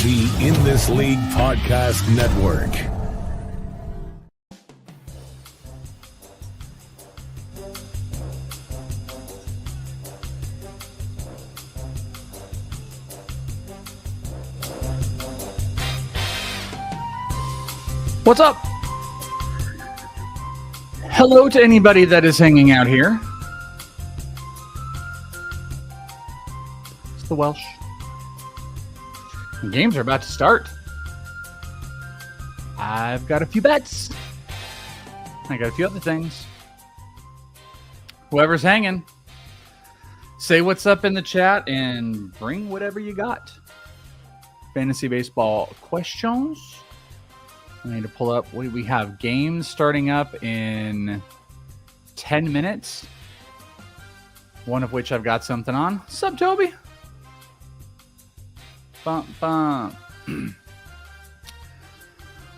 the In This League Podcast Network. What's up? Hello to anybody that is hanging out here. It's the Welsh. The games are about to start. I've got a few bets. I got a few other things. Whoever's hanging, say what's up in the chat and bring whatever you got. Fantasy baseball questions. I need to pull up. We have games starting up in 10 minutes. One of which I've got something on. What's up, Toby? Bump, bump.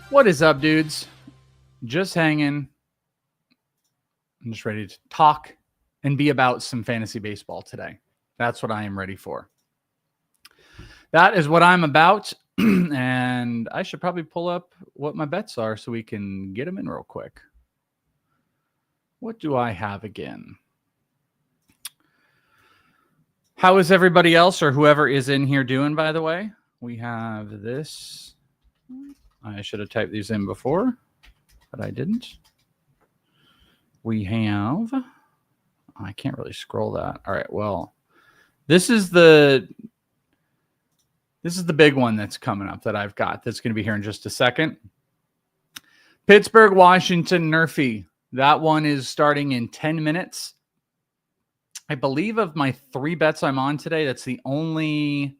What is up, dudes? Just hanging. I'm just ready to talk and be about some fantasy baseball today. That's what I am ready for. That is what I'm about. And I should probably pull up what my bets are so we can get them in real quick. What do I have again? How is everybody else or whoever is in here doing, by the way? We have this. I should have typed these in before, but I didn't. We have, I can't really scroll that. All right, well, this is the big one that's coming up that I've got that's going to be here in just a second. Pittsburgh, Washington, Nerfy. That one is starting in 10 minutes. I believe of my 3 bets I'm on today, that's the only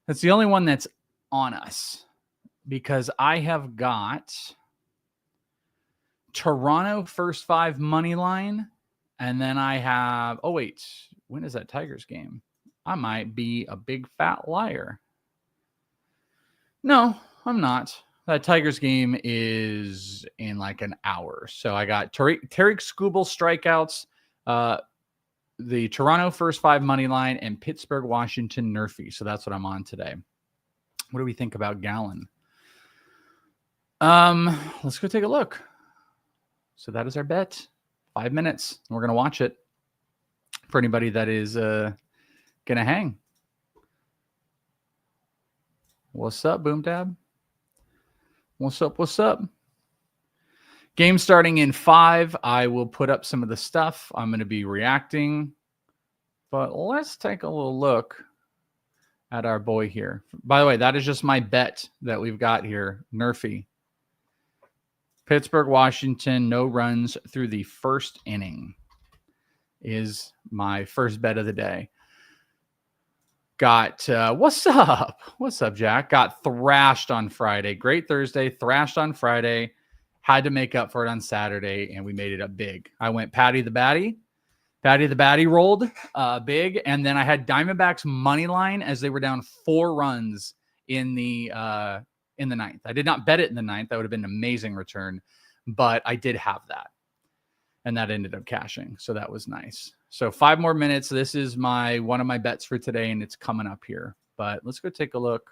one that's on us, because I have got Toronto first 5 money line, and then I have, oh wait, when is that Tigers game? I might be a big fat liar. No, I'm not. That Tigers game is in like an hour. So I got Tarek Skubal strikeouts, the Toronto first 5 money line, and Pittsburgh, Washington, Nerfy. So that's what I'm on today. What do we think about Gallon? Let's go take a look. So that is our bet. 5 minutes. We're going to watch it for anybody that is gonna hang. What's up, Boom Tab? What's up? What's up? Game starting in 5. I will put up some of the stuff. I'm going to be reacting. But let's take a little look at our boy here. By the way, that is just my bet that we've got here. Nerfy. Pittsburgh, Washington, no runs through the first inning is my first bet of the day. Got, what's up? What's up, Jack? Got thrashed on Friday. Great Thursday, thrashed on Friday. Had to make up for it on Saturday, and we made it up big. I went Patty the Batty. Patty the Batty rolled big, and then I had Diamondbacks money line as they were down 4 runs in the 9th. I did not bet it in the 9th. That would have been an amazing return, but I did have that, and that ended up cashing, so that was nice. So 5 more minutes. This is one of my bets for today, and it's coming up here. But let's go take a look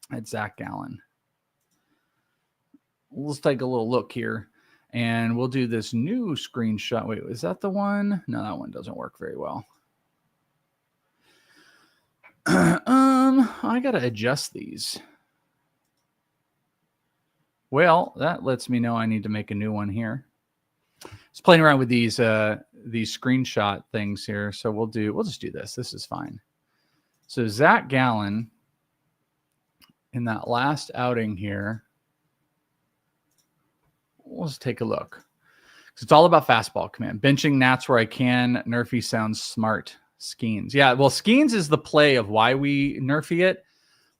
at Zach Gallen. Let's take a little look here, and we'll do this new screenshot. Wait, is that the one? No, that one doesn't work very well. I got to adjust these. Well, that lets me know I need to make a new one here. Just playing around with these screenshot things here. So we'll just do this. This is fine. So Zach Gallen in that last outing here. Let's take a look. It's all about fastball command. Benching Nats where I can. Nerfy sounds smart. Skeens. Yeah, well, Skeens is the play of why we Nerfy it.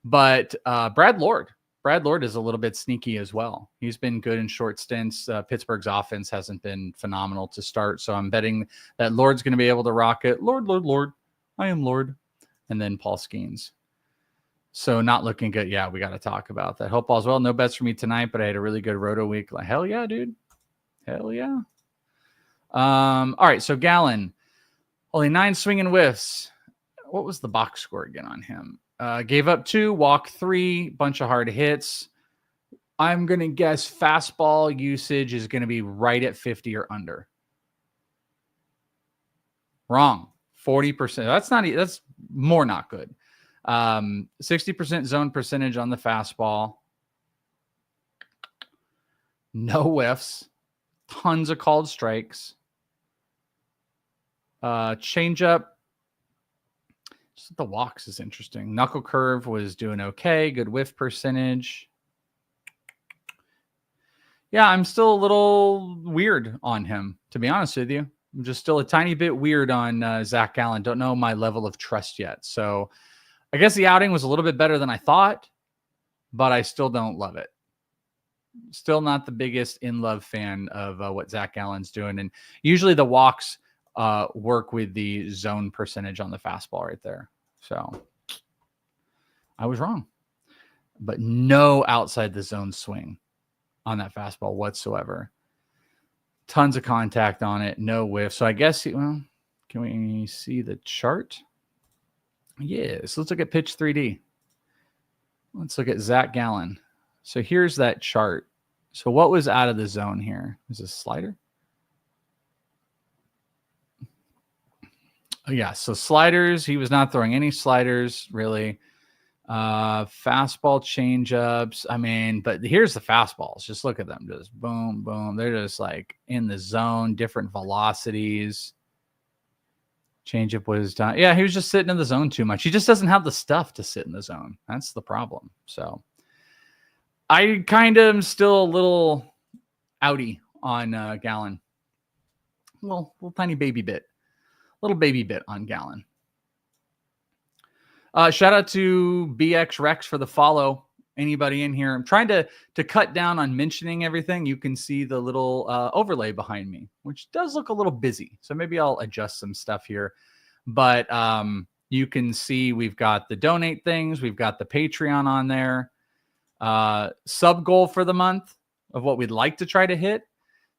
But Brad Lord is a little bit sneaky as well. He's been good in short stints. Pittsburgh's offense hasn't been phenomenal to start. So I'm betting that Lord's going to be able to rock it. Lord, Lord, Lord. I am Lord. And then Paul Skeens. So not looking good. Yeah, we got to talk about that. Hope all's well. No bets for me tonight, but I had a really good roto week. Like, hell yeah, dude. Hell yeah. All right, so Gallen, only 9 swinging whiffs. What was the box score again on him? Gave up 2, walk 3, bunch of hard hits. I'm going to guess fastball usage is going to be right at 50 or under. Wrong. 40%. That's more not good. 60% zone percentage on the fastball. No whiffs. Tons of called strikes. Changeup. Just the walks is interesting. Knuckle curve was doing okay. Good whiff percentage. Yeah, I'm still a little weird on him, to be honest with you. I'm just still a tiny bit weird on Zach Gallen. Don't know my level of trust yet. So I guess the outing was a little bit better than I thought, but I still don't love it. Still not the biggest in-love fan of what Zach Gallen's doing. And usually the walks work with the zone percentage on the fastball right there. So I was wrong. But no outside the zone swing on that fastball whatsoever. Tons of contact on it, no whiff. So I guess, well, can we see the chart? Yes, let's look at pitch 3D. Let's look at Zach Gallen. So here's that chart. So what was out of the zone here? Is this a slider? Oh, yeah, so sliders. He was not throwing any sliders, really. Fastball changeups. I mean, but here's the fastballs. Just look at them. Just boom, boom. They're just like in the zone, different velocities. Changeup was done. Yeah, he was just sitting in the zone too much. He just doesn't have the stuff to sit in the zone. That's the problem. So I kind of am still a little outy on Gallen. Well, little tiny baby bit. Little baby bit on Gallen. Shout out to BX Rex for the follow. Anybody in here? I'm trying to cut down on mentioning everything. You can see the little overlay behind me, which does look a little busy. So maybe I'll adjust some stuff here. But you can see we've got the donate things. We've got the Patreon on there. Sub goal for the month of what we'd like to try to hit.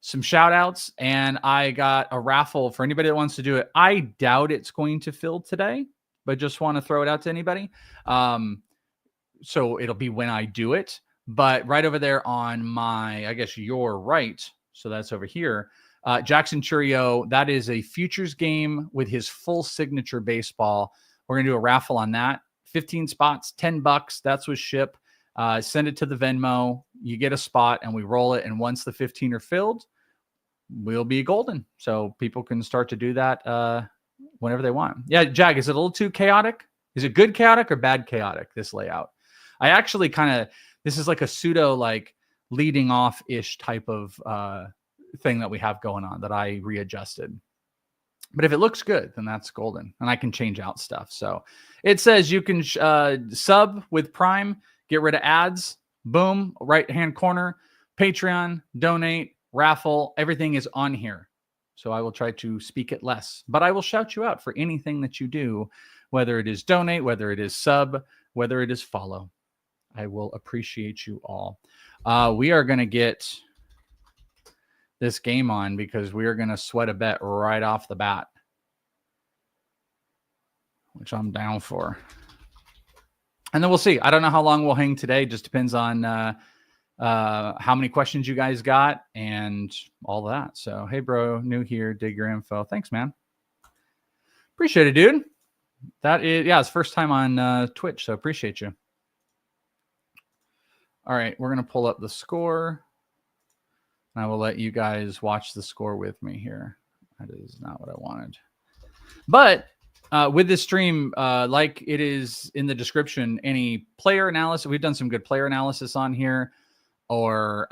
Some shout outs. And I got a raffle for anybody that wants to do it. I doubt it's going to fill today, but just want to throw it out to anybody. So it'll be when I do it. But right over there on my, I guess your right, so that's over here, Jackson Churio, that is a futures game with his full signature baseball. We're going to do a raffle on that. 15 spots, $10. That's with ship. Send it to the Venmo. You get a spot and we roll it. And once the 15 are filled, we'll be golden. So people can start to do that whenever they want. Yeah, Jag, is it a little too chaotic? Is it good chaotic or bad chaotic, this layout? I actually this is like a pseudo like leading off-ish type of thing that we have going on that I readjusted. But if it looks good, then that's golden. And I can change out stuff. So it says you can sub with Prime, get rid of ads, boom, right-hand corner, Patreon, donate, raffle, everything is on here. So I will try to speak it less, but I will shout you out for anything that you do, whether it is donate, whether it is sub, whether it is follow. I will appreciate you all. We are going to get this game on because we are going to sweat a bet right off the bat, which I'm down for. And then we'll see. I don't know how long we'll hang today. Just depends on how many questions you guys got and all that. So, hey, bro, new here. Dig your info. Thanks, man. Appreciate it, dude. That is, yeah, it's first time on Twitch, so appreciate you. All right, we're going to pull up the score. And I will let you guys watch the score with me here. That is not what I wanted. But with this stream, like it is in the description, any player analysis, we've done some good player analysis on here, or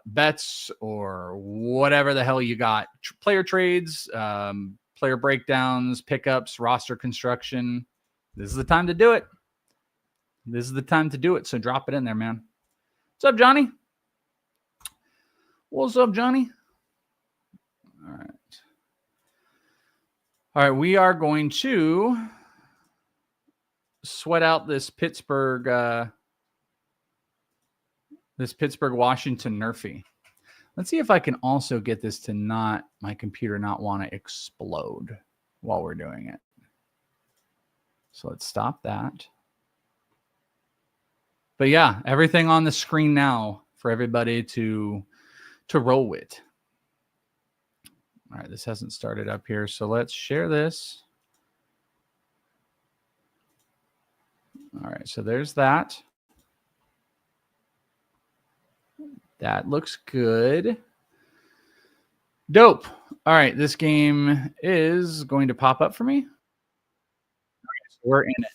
bets, or whatever the hell you got. Player trades, player breakdowns, pickups, roster construction. This is the time to do it. This is the time to do it. So drop it in there, man. What's up, Johnny? What's up, Johnny? All right. All right, we are going to sweat out this Pittsburgh Washington Nerfy. Let's see if I can also get this to not, my computer not want to explode while we're doing it. So let's stop that. But yeah, everything on the screen now for everybody to roll with. All right, this hasn't started up here, so let's share this. All right, so there's that. That looks good. Dope. All right, this game is going to pop up for me. All right, so we're in it.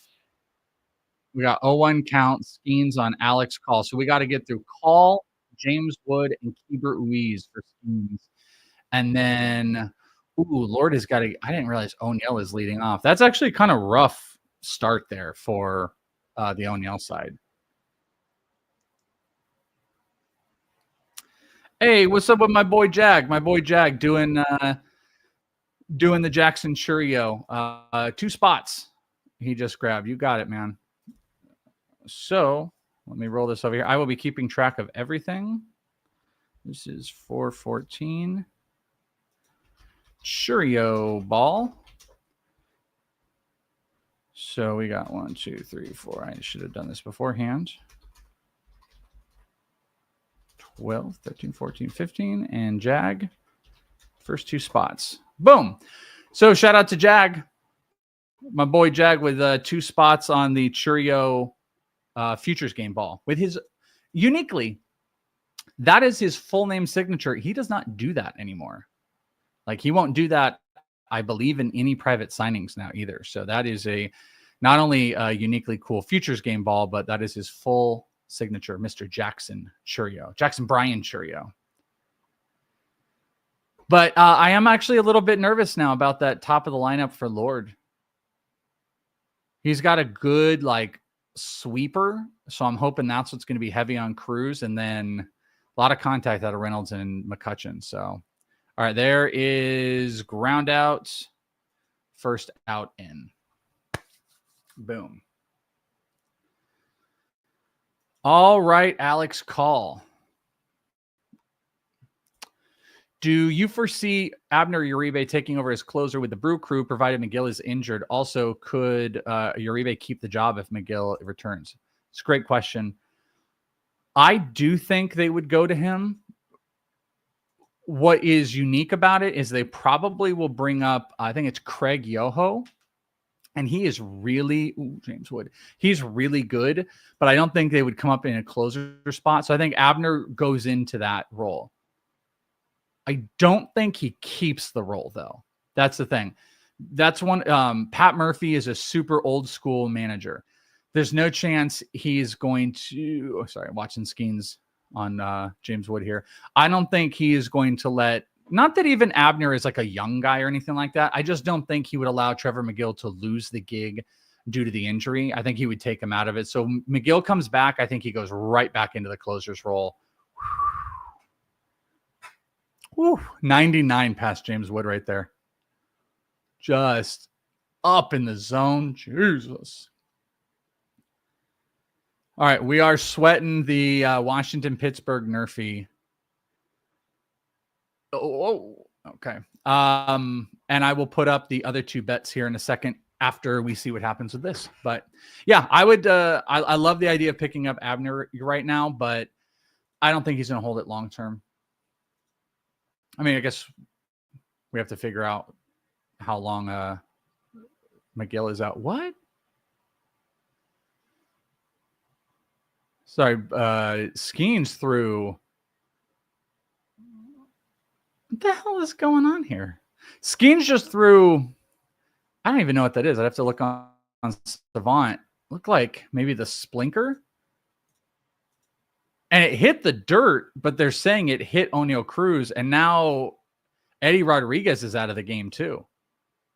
We got 0-1 count, Skeens on Alex Call. So we got to get through Call, James Wood, and Keeber Uiz for Skeens. And then, Lord has got to, I didn't realize O'Neill is leading off. That's actually kind of rough start there for the O'Neill side. Hey, what's up with my boy Jag? My boy Jag doing the Jackson Churio. 2 spots he just grabbed. You got it, man. So let me roll this over here. I will be keeping track of everything. This is 414. Churio ball. So we got 1, 2, 3, 4. I should have done this beforehand. 12, 13, 14, 15, and Jag. First 2 spots. Boom. So shout out to Jag. My boy Jag with 2 spots on the Churio futures game ball. With his, uniquely, that is his full name signature. He does not do that anymore. Like, he won't do that, I believe, in any private signings now either. So that is not only a uniquely cool futures game ball, but that is his full signature, Mr. Jackson Churio, Jackson Brian Churio. But I am actually a little bit nervous now about that top of the lineup for Lord. He's got a good sweeper, so I'm hoping that's what's going to be heavy on Cruz, and then a lot of contact out of Reynolds and McCutcheon. So, all right, there is ground out, first out in. Boom. All right, Alex Call. Do you foresee Abner Uribe taking over as closer with the Brew Crew, provided McGill is injured? Also, could Uribe keep the job if McGill returns? It's a great question. I do think they would go to him. What is unique about it is they probably will bring up, I think it's Craig Yoho, and he is really, James Wood, he's really good, but I don't think they would come up in a closer spot. So I think Abner goes into that role. I don't think he keeps the role, though. That's the thing. That's one. Pat Murphy is a super old school manager. There's no chance he's going to. Oh, sorry, I'm watching Skeens on James Wood here. I don't think he is going to let. Not that even Abner is like a young guy or anything like that. I just don't think he would allow Trevor McGill to lose the gig due to the injury. I think he would take him out of it. So McGill comes back. I think he goes right back into the closer's role. Woo, 99 past James Wood right there. Just up in the zone. Jesus. All right, we are sweating the Washington-Pittsburgh Nerfy. Oh, okay. And I will put up the other 2 bets here in a second after we see what happens with this. But yeah, I would. I love the idea of picking up Abner right now, but I don't think he's going to hold it long term. I mean, I guess we have to figure out how long McGill is out. What? Sorry, Skeens threw. What the hell is going on here? Skeens just threw. I don't even know what that is. I'd have to look on Savant. Look like maybe the Splinker. And it hit the dirt, but they're saying it hit O'Neill Cruz, and now Eddie Rodriguez is out of the game too.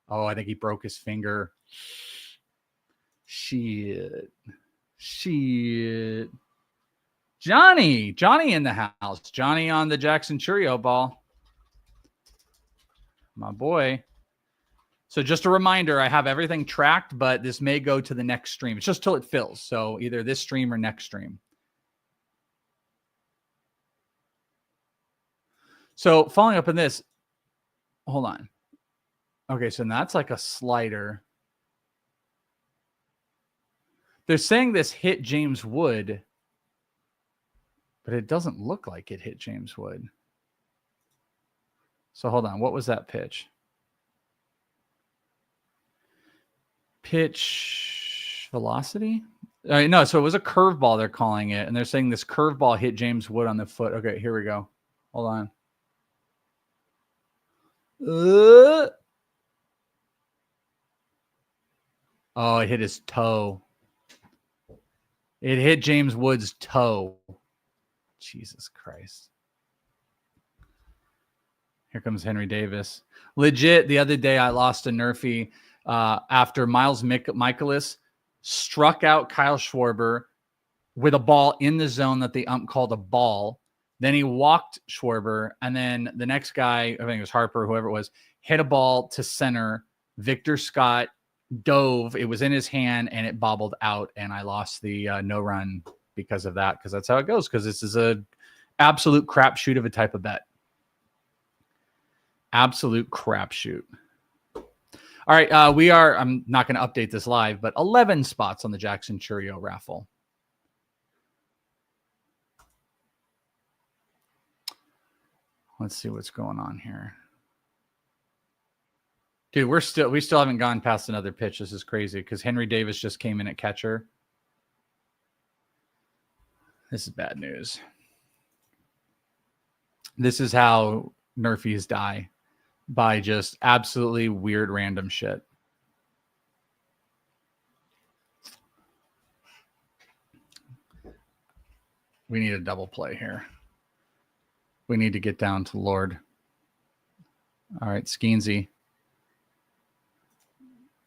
Oh, I think he broke his finger. Shit. Johnny in the house. Johnny on the Jackson Churio ball. My boy. So just a reminder, I have everything tracked, but this may go to the next stream. It's just till it fills. So either this stream or next stream. So following up on this, hold on. Okay, so that's like a slider. They're saying this hit James Wood. but it doesn't look like it hit James Wood. So hold on. What was that pitch? Pitch velocity? No, so it was a curveball, they're calling it. And they're saying this curveball hit James Wood on the foot. Okay, here we go. Hold on. Oh, it hit his toe. It hit James Wood's toe. Jesus Christ. Here comes Henry Davis. Legit, the other day I lost a Nerfie after Miles Michaelis struck out Kyle Schwarber with a ball in the zone that the ump called a ball. Then he walked Schwarber, and then the next guy, I think it was Harper, whoever it was, hit a ball to center. Victor Scott dove. It was in his hand, and it bobbled out, and I lost the no run because of that, because that's how it goes, because this is a absolute crapshoot of a type of bet. Absolute crapshoot. All right, I'm not going to update this live, but 11 spots on the Jackson Churio raffle. Let's see what's going on here. Dude, we still haven't gone past another pitch. This is crazy because Henry Davis just came in at catcher. This is bad news. This is how Nerfies die, by just absolutely weird random shit. We need a double play here. We need to get down to Lord. All right, Skeensy.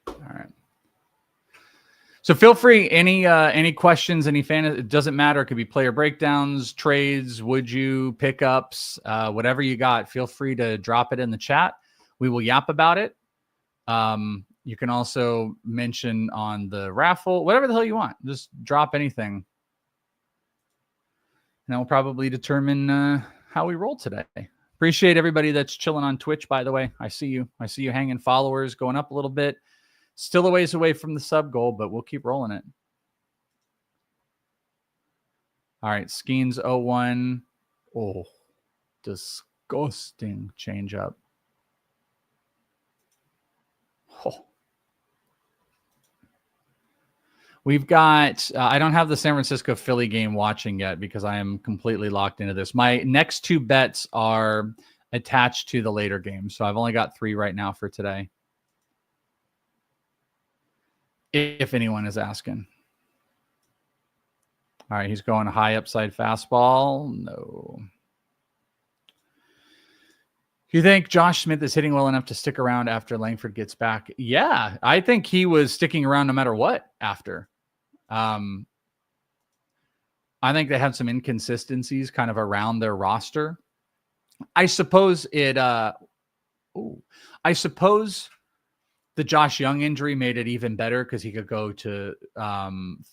All right. So feel free, any questions, any fan, it doesn't matter. It could be player breakdowns, trades, would you, pickups, whatever you got. Feel free to drop it in the chat. We will yap about it. You can also mention on the raffle, whatever the hell you want. Just drop anything. And we'll probably determine how we roll today. Appreciate everybody that's chilling on Twitch, by the way. I see you. I see you hanging, followers going up a little bit. Still a ways away from the sub goal, but we'll keep rolling it. All right, Skeens 01. Oh, disgusting changeup. Oh. We've got, I don't have the San Francisco Philly game watching yet because I am completely locked into this. My next two bets are attached to the later game. So I've only got 3 right now for today. If anyone is asking. All right, he's going high upside fastball. No. Do you think Josh Smith is hitting well enough to stick around after Langford gets back? Yeah, I think he was sticking around no matter what after. I think they had some inconsistencies kind of around their roster. I suppose the Josh Young injury made it even better because he could go to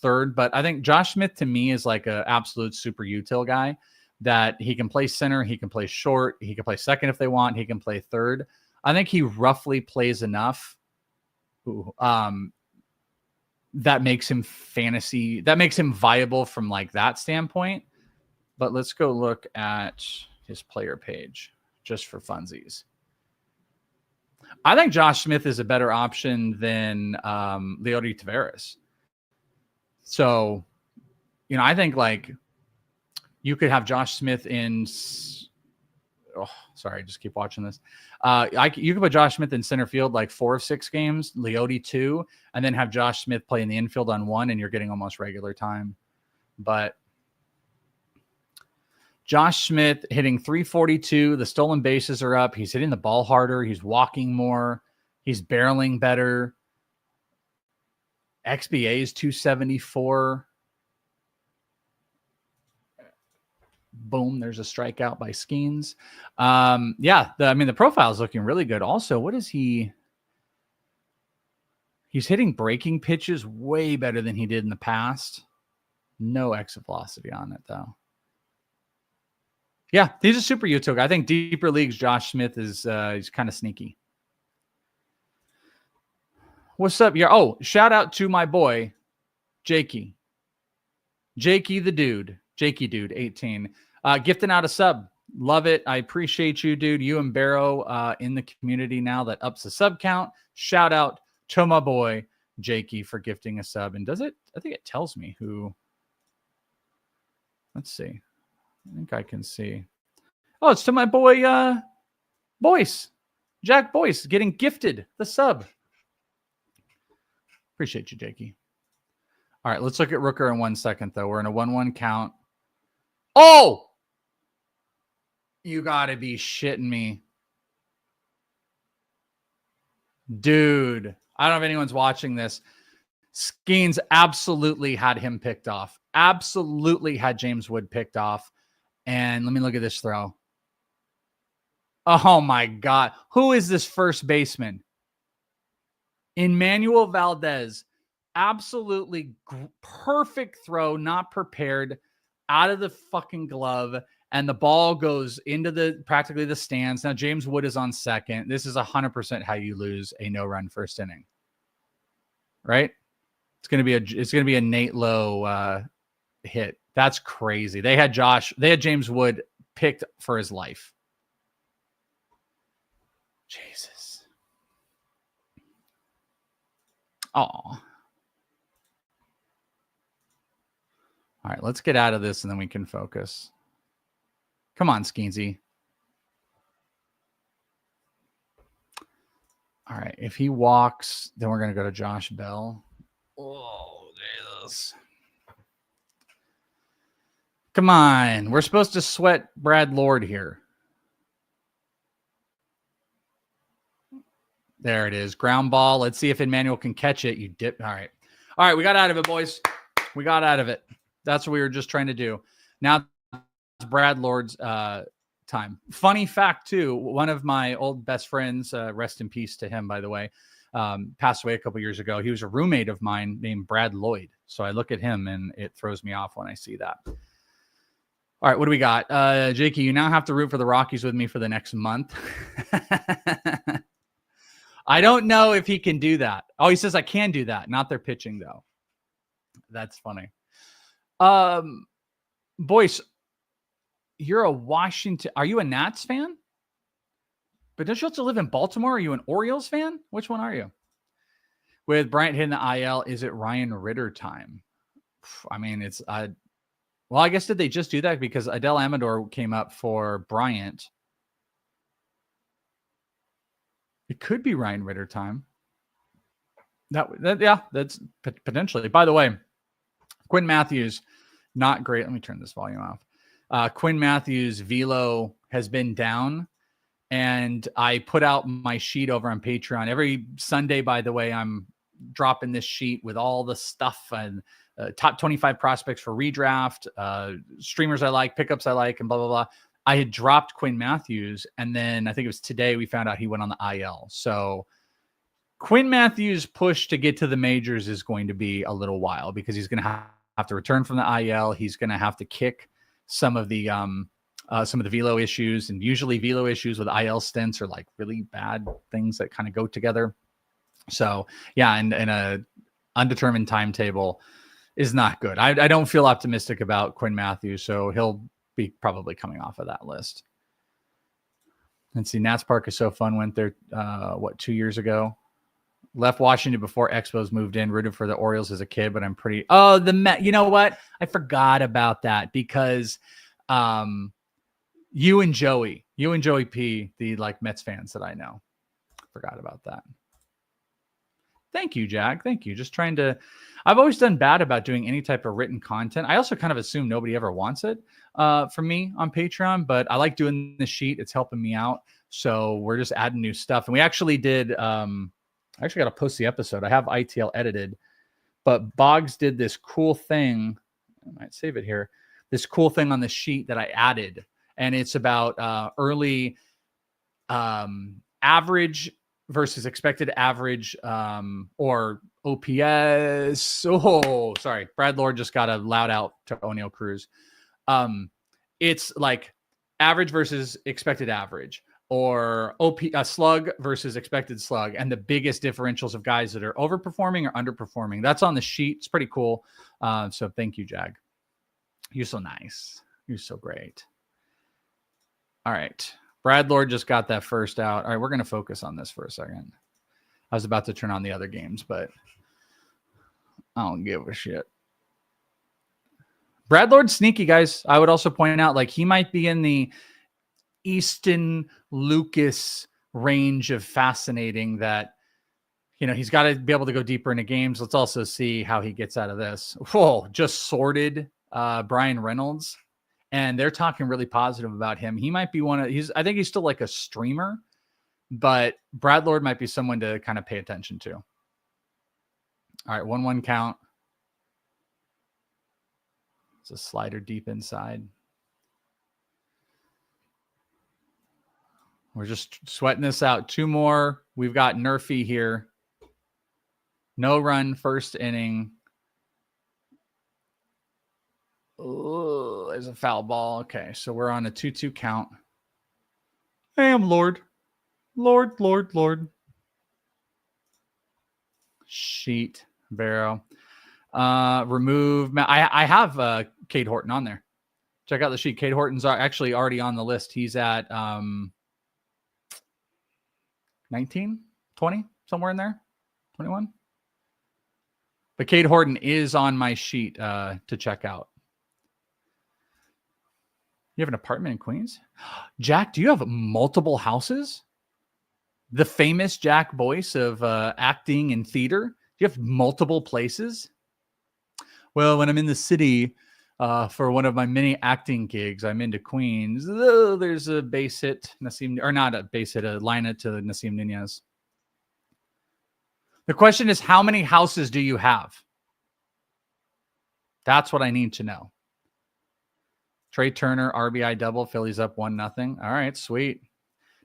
third. But I think Josh Smith to me is like an absolute super util guy that he can play center, he can play short, he can play second if they want, he can play third. I think he roughly plays enough that makes him fantasy, that makes him viable from like that standpoint. But let's go look at his player page just for funsies. I think Josh Smith is a better option than Leody Taveras. So, you know, I think like you could have Josh Smith in. Oh, sorry, just keep watching this. You could put Josh Smith in center field like 4 of 6 games, Leody 2, and then have Josh Smith play in the infield on 1, and you're getting almost regular time. But Josh Smith hitting 342. The stolen bases are up. He's hitting the ball harder. He's walking more. He's barreling better. XBA is 274. Boom, there's a strikeout by Skeens. The profile is looking really good. Also, what is he? He's hitting breaking pitches way better than he did in the past. No exit velocity on it, though. Yeah, he's a super util guy. I think deeper leagues, Josh Smith is he's kind of sneaky. What's up? Shout out to my boy, Jakey. Jakey the dude. Jakey dude, 18. Gifting out a sub. Love it. I appreciate you, dude. You and Barrow in the community now that ups the sub count. Shout out to my boy Jakey for gifting a sub. And does it? I think it tells me who. Let's see. I think I can see. Oh, it's to my boy Boyce. Jack Boyce getting gifted the sub. Appreciate you, Jakey. All right, let's look at Rooker in 1 second, though. We're in a 1-1 count. Oh! You got to be shitting me. Dude, I don't know if anyone's watching this. Skeens absolutely had him picked off. Absolutely had James Wood picked off. And let me look at this throw. Oh, my God. Who is this first baseman? Emmanuel Valdez. Absolutely perfect throw, not prepared, out of the fucking glove. And the ball goes into practically the stands. Now, James Wood is on second. This is 100% how you lose a no-run first inning. Right? It's going to be a Nate Lowe hit. That's crazy. They had James Wood picked for his life. Jesus. Oh. All right, let's get out of this and then we can focus. Come on, Skeensy. All right, if he walks, then we're going to go to Josh Bell. Oh, Jesus. Come on. We're supposed to sweat Brad Lord here. There it is. Ground ball. Let's see if Emmanuel can catch it. You dip. All right. All right, we got out of it, boys. We got out of it. That's what we were just trying to do. Now it's Brad Lord's time. Funny fact, too, one of my old best friends, rest in peace to him, by the way, passed away a couple years ago. He was a roommate of mine named Brad Lloyd. So I look at him and it throws me off when I see that. All right, what do we got? Jakey, you now have to root for the Rockies with me for the next month. I don't know if he can do that. Oh, he says I can do that. Not their pitching, though. That's funny. Boyce, you're a Washington. Are you a Nats fan? But don't you also live in Baltimore? Are you an Orioles fan? Which one are you? With Bryant hitting the IL, is it Ryan Ritter time? I mean, it's well, I guess did they just do that because Adele Amador came up for Bryant? It could be Ryan Ritter time. Yeah, that's potentially. By the way, Quinn Matthews, not great. Let me turn this volume off. Quinn Matthews' velo has been down, and I put out my sheet over on Patreon. Every Sunday, by the way, I'm dropping this sheet with all the stuff and top 25 prospects for redraft, streamers I like, pickups I like, and blah, blah, blah. I had dropped Quinn Matthews, and then I think it was today we found out he went on the IL. So Quinn Matthews' push to get to the majors is going to be a little while because he's going to have to return from the IL. He's going to have to kick some of the velo issues, and usually velo issues with IL stints are like really bad things that kind of go together. So yeah, and a undetermined timetable is not good. I don't feel optimistic about Quinn Matthews, so he'll be probably coming off of that list. Let's see. Nats Park is so fun. Went there, 2 years ago. Left Washington before Expos moved in. Rooted for the Orioles as a kid, but I'm pretty. Oh, the Met. You know what? I forgot about that because you and Joey P, the like Mets fans that I know, forgot about that. Thank you, Jack. Thank you. Just trying to. I've always done bad about doing any type of written content. I also kind of assume nobody ever wants it from me on Patreon, but I like doing the sheet. It's helping me out. So we're just adding new stuff. And we actually did. I actually got to post the episode. I have ITL edited, but Boggs did this cool thing. I might save it here. This cool thing on the sheet that I added, and it's about early average versus expected average or OPS. Oh, sorry. Brad Lord just got a loud out to O'Neal Cruz. It's like average versus expected average, or slug versus expected slug, and the biggest differentials of guys that are overperforming or underperforming. That's on the sheet. It's pretty cool. So thank you, Jag. You're so nice. You're so great. All right. Brad Lord just got that first out. All right, we're going to focus on this for a second. I was about to turn on the other games, but I don't give a shit. Brad Lord's sneaky, guys. I would also point out, like, he might be in the Easton Lucas range of fascinating that, you know, he's got to be able to go deeper into games. Let's also see how he gets out of this. Whoa, just sorted Brian Reynolds. And they're talking really positive about him. He might be I think he's still like a streamer, but Brad Lord might be someone to kind of pay attention to. All right, 1-1 count. It's a slider deep inside. We're just sweating this out. 2 more. We've got Nerfy here. No run, first inning. Oh, there's a foul ball. Okay, so we're on a 2-2 count. I am Lord. Lord. Sheet, Barrow. Remove. I have Cade Horton on there. Check out the sheet. Cade Horton's actually already on the list. He's at 19, 20, somewhere in there. 21. But Cade Horton is on my sheet to check out. You have an apartment in Queens? Jack, do you have multiple houses? The famous Jack Boyce of acting and theater? Do you have multiple places? Well, when I'm in the city for one of my many acting gigs, I'm into Queens. There's a base hit, not a base hit, a line hit to Nasim Nunez. The question is, how many houses do you have? That's what I need to know. Trey Turner, RBI double, Phillies up 1-0. All right, sweet.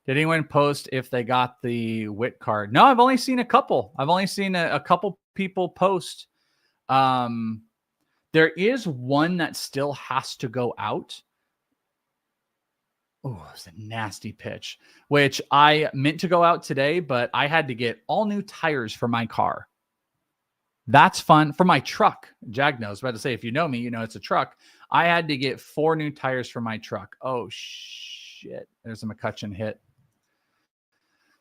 Did anyone post if they got the Witt card? No, I've only seen a couple. I've only seen a couple people post. There is one that still has to go out. Oh, it's a nasty pitch, which I meant to go out today, but I had to get all new tires for my car. That's fun. For my truck. Jag knows. I was about to say, if you know me, you know it's a truck. I had to get 4 new tires for my truck. Oh, shit. There's a McCutcheon hit.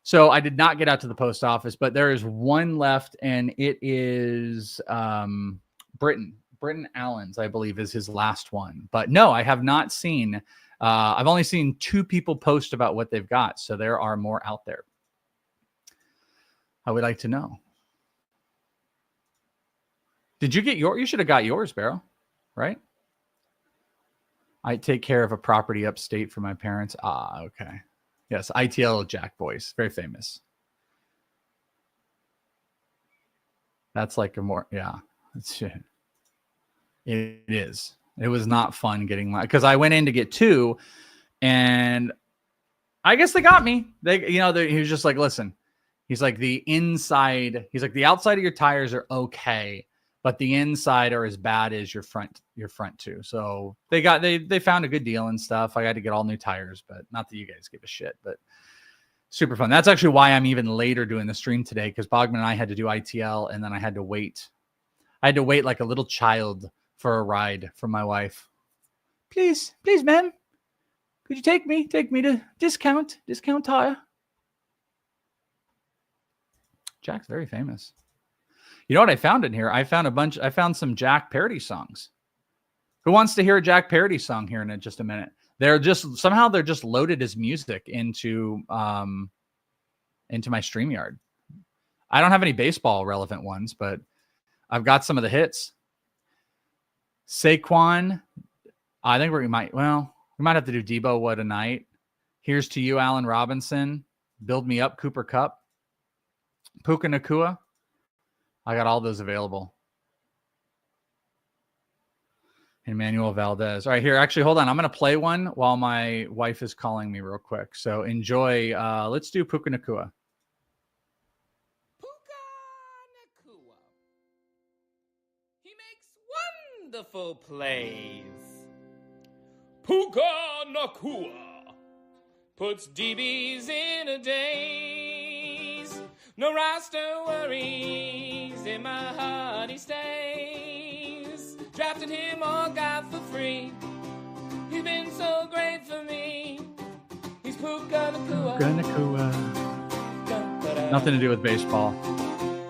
So I did not get out to the post office, but there is one left, and it is Britton Allen's, I believe, is his last one. But no, I have not seen. I've only seen 2 people post about what they've got, so there are more out there. I would like to know. Did you get yours? You should have got yours, Barrow, right? I take care of a property upstate for my parents. Ah, okay. Yes, ITL Jack Boyce, very famous. That's like a more, yeah. It is. It was not fun getting because I went in to get 2, and I guess they got me. He was just like, listen, he's like the outside of your tires are okay, but the inside are as bad as your front too. So they found a good deal and stuff. I had to get all new tires, but not that you guys give a shit, but super fun. That's actually why I'm even later doing the stream today, because Bogman and I had to do ITL, and then I had to wait. I had to wait like a little child for a ride from my wife. Please, ma'am, could you take me to discount tire? Jack's very famous. You know what I found in here? I found some Jack parody songs. Who wants to hear a Jack parody song here in just a minute? They're just loaded as music into my StreamYard. I don't have any baseball relevant ones, but I've got some of the hits. Saquon. I think we might have to do Debo What a Night. Here's to You, Allen Robinson. Build Me Up, Cooper Kupp. Puka Nakua. I got all those available. Emmanuel Valdez. All right, here. Actually, hold on. I'm going to play one while my wife is calling me real quick. So enjoy. Let's do Puka Nakua. Puka Nakua. He makes wonderful plays. Puka Nakua puts DBs in a daze. No roster worries, in my heart he stays. Drafted him or got for free. He's been so great for me. He's Puka Nakua. Nothing to do with baseball.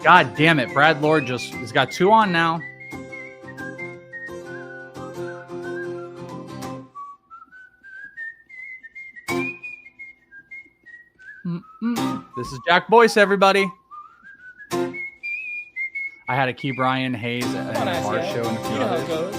God damn it. Brad Lord has got 2 on now. This is Jack Boyce, everybody. I had a Key Brian Hayes at a bar show and a few You know how it others. goes.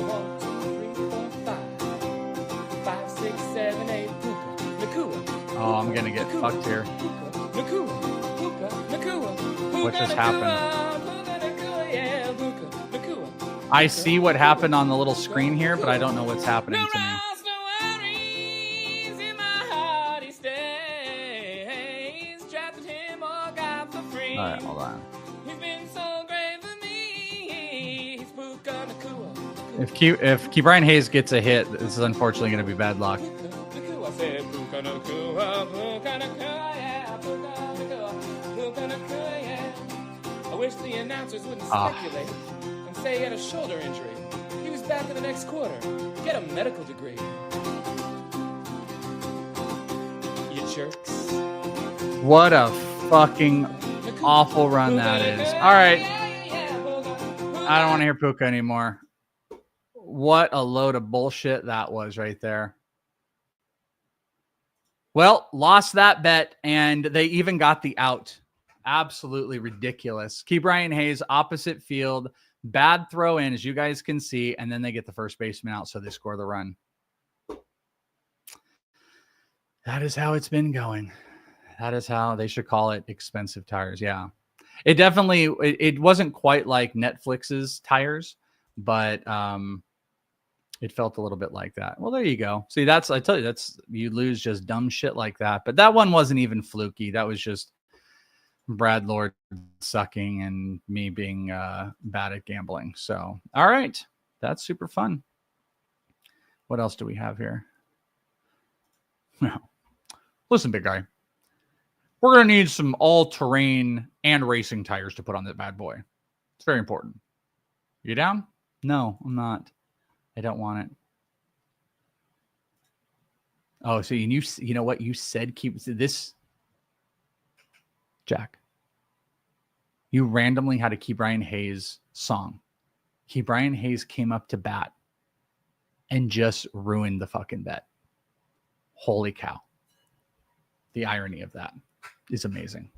1, 2, 3, 4, 5. 5, 6, 7, 8. Puka Nakua. Oh, I'm going to get fucked here. Puka Nakua. Puka Nakua. What just happened? Puka Nakua. Yeah, Puka Nakua. I see what happened on the little screen here, but I don't know what's happening No to me. rest, no worries, in my heart he stays. Drafted him or got for free. All right, hold on. He's been so great for me. He's Puka Nakua. If Key Brian Hayes gets a hit, this is unfortunately going to be bad luck. Puka Nakua. I said Puka Nakua. Puka Nakua. Yeah, Puka Nakua. Puka Nakua. Yeah. I wish the announcers wouldn't speculate and say he had a shoulder injury. He was back in the next quarter. Get a medical degree. You jerks. What a fucking awful run that is. All right. I don't want to hear Puka anymore. What a load of bullshit that was right there. Well, lost that bet, and they even got the out. Absolutely ridiculous. Key Brian Hayes, opposite field. Bad throw in, as you guys can see, and then they get the first baseman out, so they score the run. That is how it's been going. That is how they should call it expensive tires. Yeah. It definitely, it wasn't quite like Netflix's tires, but it felt a little bit like that. Well, there you go. See, I tell you, you lose just dumb shit like that. But that one wasn't even fluky. That was just Brad Lord sucking and me being bad at gambling. So, all right. That's super fun. What else do we have here? No. Listen, big guy. We're going to need some all-terrain and racing tires to put on that bad boy. It's very important. You down? No, I'm not. I don't want it. Oh, so you know what? You said keep this. Jack. You randomly had a Key Brian Hayes song. Key Brian Hayes came up to bat and just ruined the fucking bet. Holy cow. The irony of that is amazing.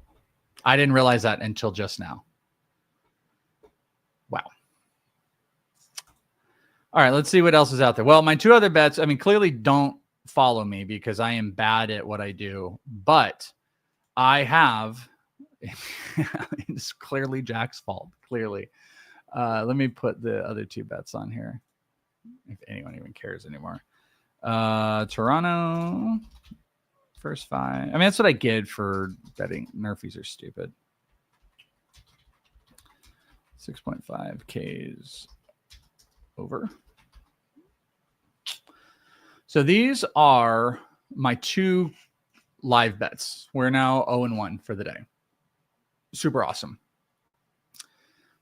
I didn't realize that until just now. Wow. All right, let's see what else is out there. Well, my 2 other bets, I mean, clearly don't follow me because I am bad at what I do, but I have, it's clearly Jack's fault, clearly. Let me put the other 2 bets on here, if anyone even cares anymore. Toronto, first 5. I mean, that's what I get for betting. Nerfies are stupid. 6.5 Ks over. So these are my 2 live bets. We're now 0-1 for the day. Super awesome.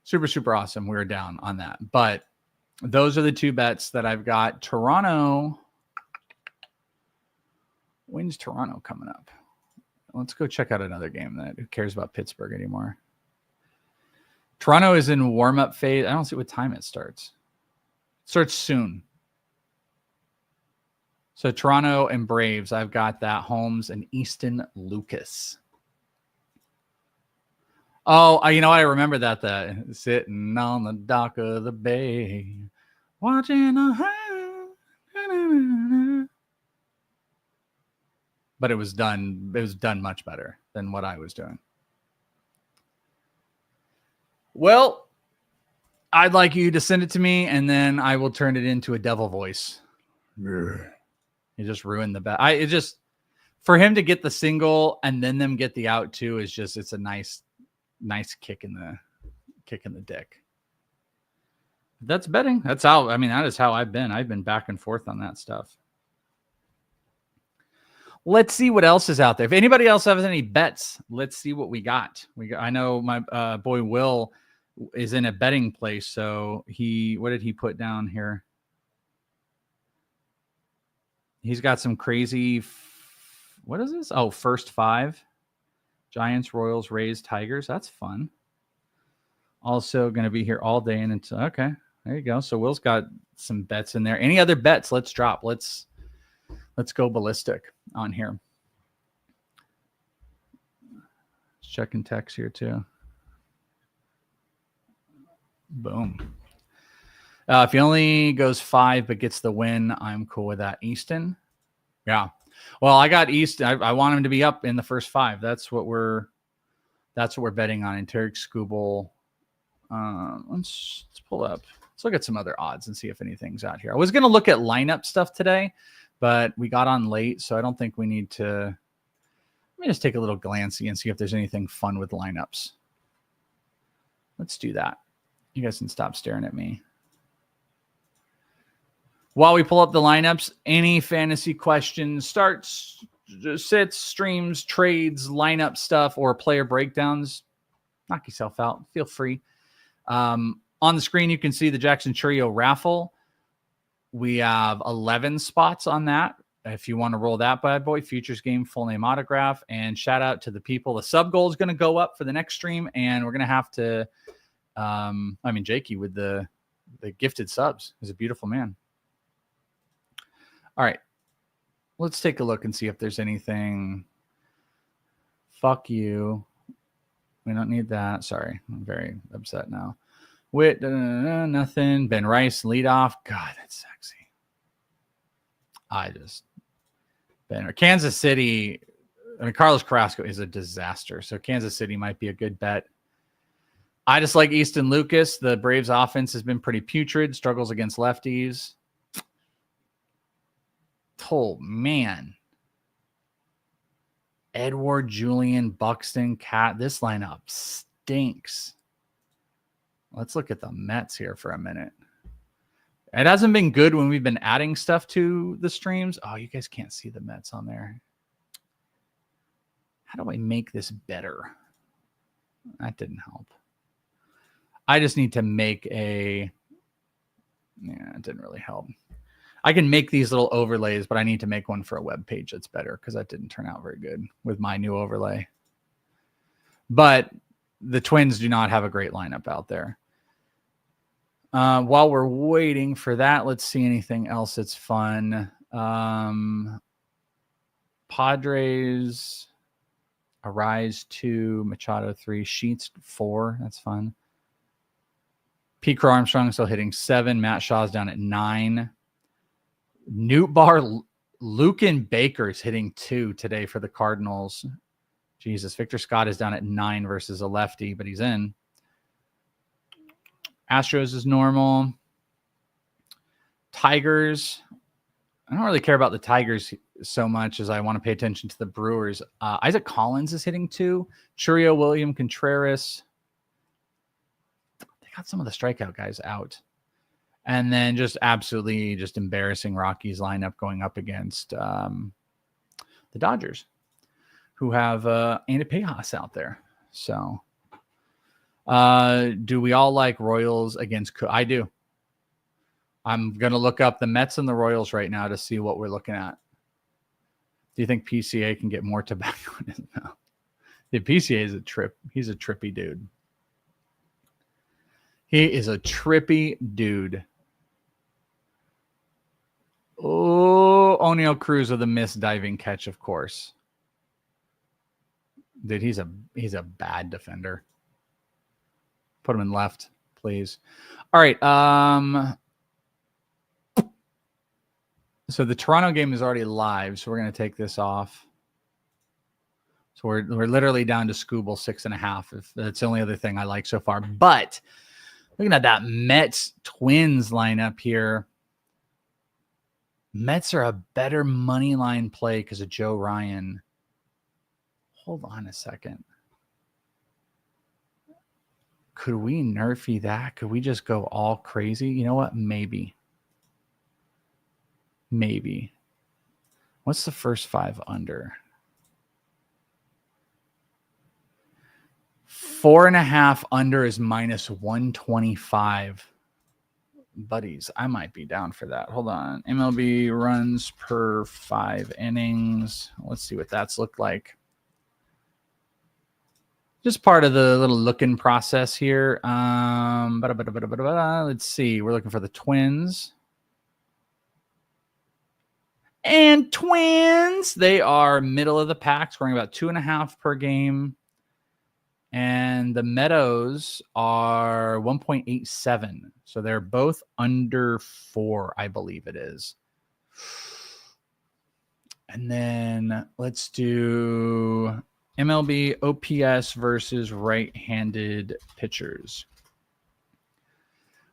Super, super awesome. We're down on that. But those are the 2 bets that I've got. Toronto. When's Toronto coming up? Let's go check out another game. Who cares about Pittsburgh anymore? Toronto is in warm-up phase. I don't see what time it starts. It starts soon. So Toronto and Braves, I've got that. Holmes and Easton Lucas. Oh, you know what? I remember that. Sitting on the dock of the bay, watching but it was done. It was done much better than what I was doing. Well, I'd like you to send it to me, and then I will turn it into a devil voice. You just ruined the bet. It just, for him to get the single and then them get the out too is just, it's a nice kick in the dick. That's betting. That's how, I mean, that is how I've been back and forth on that stuff. Let's see what else is out there. If anybody else has any bets, let's see what we got. I know my boy Will is in a betting place. So what did he put down here? He's got some crazy, what is this? Oh, first 5. Giants, Royals, Rays, Tigers. That's fun. Also going to be here all day and until, okay, there you go. So Will's got some bets in there. Any other bets? Let's drop. Let's go ballistic on here. Checking text here too. Boom. If he only goes 5 but gets the win, I'm cool with that. Easton. Yeah. Well, I got Easton. I want him to be up in the first 5. That's what we're betting on. And Tarek Skubal. Let's pull up. Let's look at some other odds and see if anything's out here. I was going to look at lineup stuff today, but we got on late, so I don't think we need to. Let me just take a little glancey and see if there's anything fun with lineups. Let's do that. You guys can stop staring at me. While we pull up the lineups, any fantasy questions, starts, sits, streams, trades, lineup stuff, or player breakdowns, knock yourself out. Feel free. On the screen, you can see the Jackson Churio raffle. We have 11 spots on that. If you want to roll that bad boy, futures game, full name autograph, and shout out to the people. The sub goal is going to go up for the next stream, and we're going to have to, Jakey with the gifted subs is a beautiful man. All right, let's take a look and see if there's anything. Fuck you. We don't need that. Sorry, I'm very upset now. Nothing. Ben Rice, leadoff. God, that's sexy. Kansas City. Carlos Carrasco is a disaster. So Kansas City might be a good bet. I just like Easton Lucas. The Braves offense has been pretty putrid. Struggles against lefties. Oh, man. Edward, Julian, Buxton, Cat. This lineup stinks. Let's look at the Mets here for a minute. It hasn't been good when we've been adding stuff to the streams. Oh, you guys can't see the Mets on there. How do I make this better? That didn't help. I just need to make it didn't really help. I can make these little overlays, but I need to make one for a web page that's better because that didn't turn out very good with my new overlay. But the Twins do not have a great lineup out there. While we're waiting for that, let's see anything else that's fun. Padres, Arise 2, Machado 3, Sheets 4. That's fun. Pete Crow Armstrong still hitting 7. Matt Shaw's down at 9. Newt Bar, Lucan Baker's hitting 2 today for the Cardinals. Jesus, Victor Scott is down at 9 versus a lefty, but he's in. Astros is normal. Tigers. I don't really care about the Tigers so much as I want to pay attention to the Brewers. Isaac Collins is hitting 2. Churio, William Contreras. They got some of the strikeout guys out. And then just absolutely just embarrassing Rockies lineup going up against the Dodgers, who have Andy Pejas out there. So do we all like Royals against I do. I'm going to look up the Mets and the Royals right now to see what we're looking at. Do you think PCA can get more tobacco in his mouth? The PCA is a trip. He's a trippy dude. He is a trippy dude. Oh, O'Neal Cruz with a missed diving catch, of course. Dude, he's a bad defender. Put him in left, please. All right. So the Toronto game is already live, so we're going to take this off. So we're literally down to Scooble 6.5. If that's the only other thing I like so far. But looking at that Mets Twins lineup here, Mets are a better money line play because of Joe Ryan. Hold on a second. Could we nerfy that? Could we just go all crazy? You know what? Maybe. What's the first 5 under? 4.5 under is minus 125. Buddies, I might be down for that. Hold on. MLB runs per 5 innings. Let's see what that's looked like. Just part of the little looking process here. Let's see. We're looking for the Twins. And Twins, they are middle of the pack, scoring about 2.5 per game. And the Meadows are 1.87. So they're both under 4, I believe it is. And then let's do MLB OPS versus right-handed pitchers.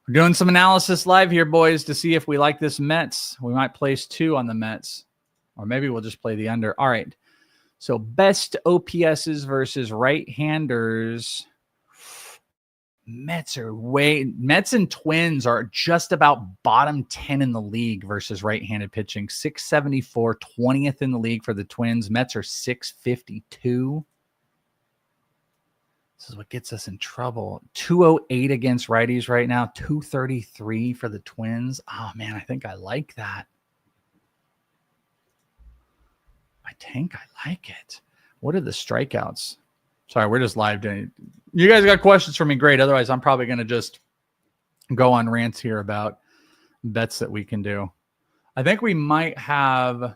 We're doing some analysis live here, boys, to see if we like this Mets. We might place 2 on the Mets. Or maybe we'll just play the under. All right. So best OPSs versus right-handers. Mets and Twins are just about bottom 10 in the league versus right-handed pitching. 674, 20th in the league for the Twins. Mets are 652. This is what gets us in trouble. 208 against righties right now. 233 for the Twins. Oh, man, I think I like that. I think I like it. What are the strikeouts? Sorry, we're just live doing. You guys got questions for me? Great. Otherwise, I'm probably going to just go on rants here about bets that we can do. I think we might have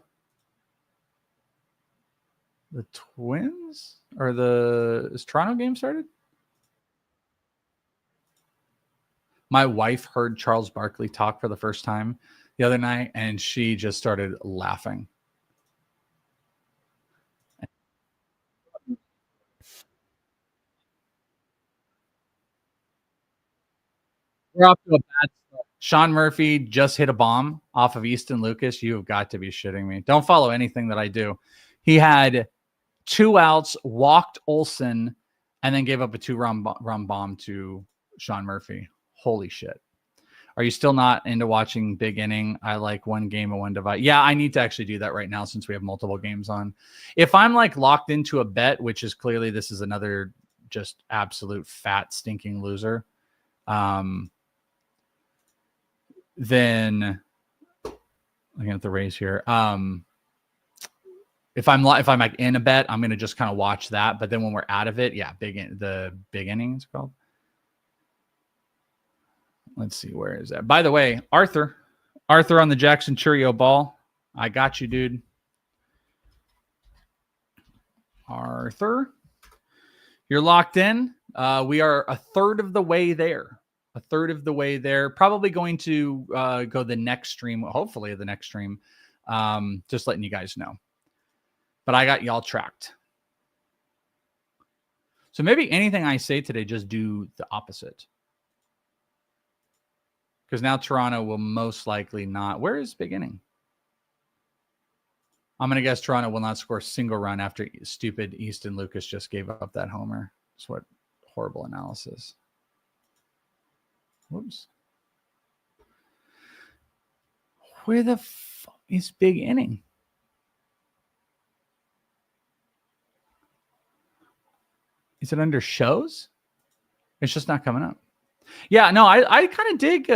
the Twins or is Toronto game started? My wife heard Charles Barkley talk for the first time the other night, and she just started laughing. We're off to a bad start. Sean Murphy just hit a bomb off of Easton Lucas. You have got to be shitting me. Don't follow anything that I do. He had 2 outs, walked Olsen, and then gave up a 2-run bomb to Sean Murphy. Holy shit. Are you still not into watching Big Inning? I like 1 game and 1 divide. Yeah, I need to actually do that right now since we have multiple games on. If I'm like locked into a bet, which is clearly this is another just absolute fat stinking loser, then looking at the race here. If I'm like in a bet, I'm gonna just kind of watch that. But then when we're out of it, yeah, the Big Inning is called. Let's see, where is that? By the way, Arthur on the Jackson Churio ball. I got you, dude. Arthur, you're locked in. We are a third of the way there. Probably going to go the next stream. Hopefully the next stream. Just letting you guys know. But I got y'all tracked. So maybe anything I say today, just do the opposite. Because now Toronto will most likely not. Where is Big Inning? I'm going to guess Toronto will not score a single run after stupid Easton Lucas just gave up that homer. That's what horrible analysis. Whoops. Where the fuck is Big Inning? Is it under shows? It's just not coming up. Yeah, no, I kind of dig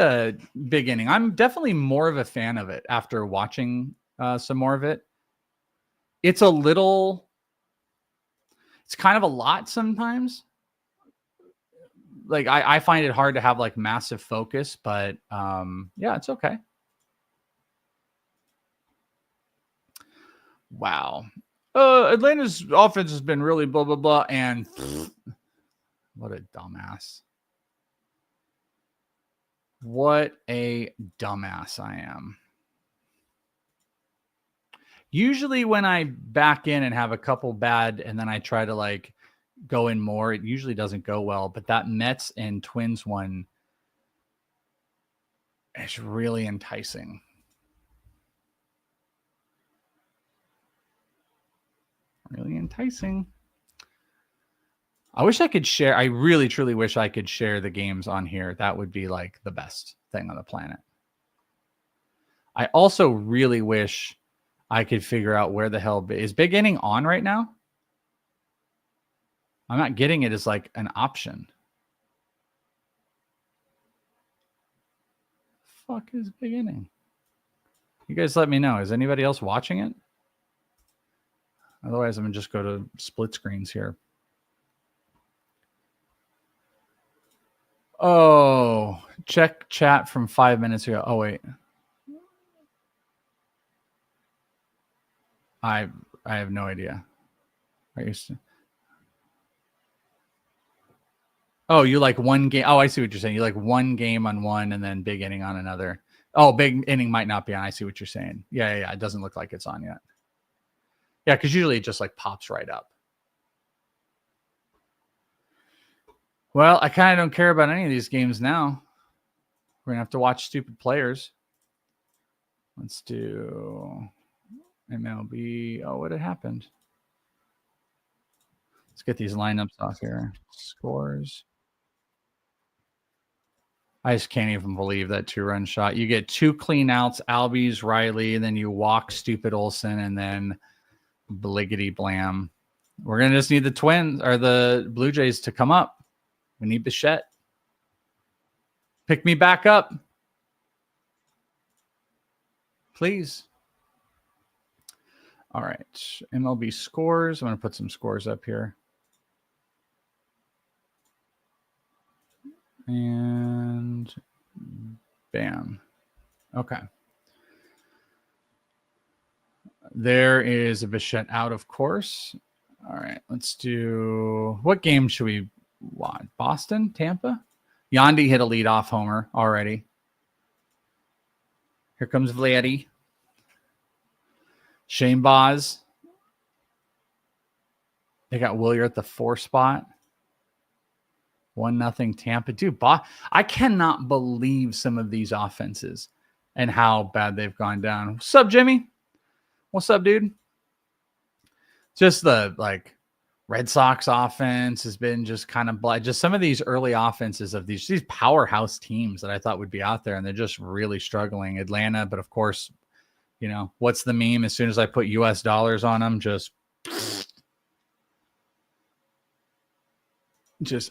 Big Inning. I'm definitely more of a fan of it after watching some more of it. It's kind of a lot sometimes. Like I find it hard to have like massive focus, but yeah, it's okay. Wow. Atlanta's offense has been really blah, blah, blah. And what a dumbass. What a dumbass I am. Usually when I back in and have a couple bad and then I try to like go in more, it usually doesn't go well. But that Mets and Twins one is really enticing. Really enticing. I wish I could share. I really, truly wish I could share the games on here. That would be like the best thing on the planet. I also really wish I could figure out where the hell is Big Inning on right now. I'm not getting it as like an option. Fuck is big inning? You guys let me know. Is anybody else watching it? Otherwise, I'm going to just go to split screens here. Oh, check chat from 5 minutes ago. Oh, wait. I have no idea. Oh, you like one game. Oh, I see what you're saying. You like one game on one and then big inning on another. Oh, big inning might not be on. I see what you're saying. Yeah. It doesn't look like it's on yet. Yeah, because usually it just like pops right up. Well, I kind of don't care about any of these games now. We're going to have to watch stupid players. Let's do MLB. Oh, what had happened? Let's get these lineups off here. Scores. I just can't even believe that 2-run shot. You get 2 clean outs, Albies, Riley, and then you walk stupid Olsen, and then bliggity blam. We're going to just need the Twins or the Blue Jays to come up. We need Bichette. Pick me back up. Please. All right. MLB scores. I'm going to put some scores up here. And bam. Okay. There is a Bichette out, of course. All right. Let's do... What game should we want? Boston? Tampa? Yandy hit a leadoff homer already. Here comes Vladdy. Shane Boz. They got Willier at the 4 spot. 1-0 Tampa. Dude, I cannot believe some of these offenses and how bad they've gone down. What's up, Jimmy? What's up, dude? Just the like Red Sox offense has been just kind of just some of these early offenses of these powerhouse teams that I thought would be out there, and they're just really struggling. Atlanta, but of course, you know, what's the meme? As soon as I put US dollars on them, just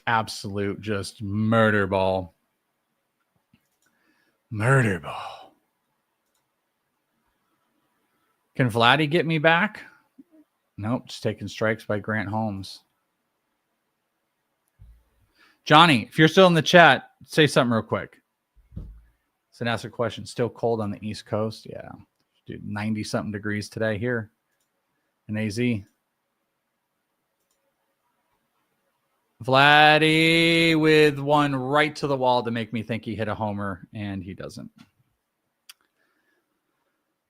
absolute, just murder ball. Murder ball. Can Vladdy get me back? Nope, just taking strikes by Grant Holmes. Johnny, if you're still in the chat, say something real quick. So ask a question. Still cold on the East Coast? Yeah. Dude, 90-something degrees today here in AZ. Vladdy with one right to the wall to make me think he hit a homer, and he doesn't.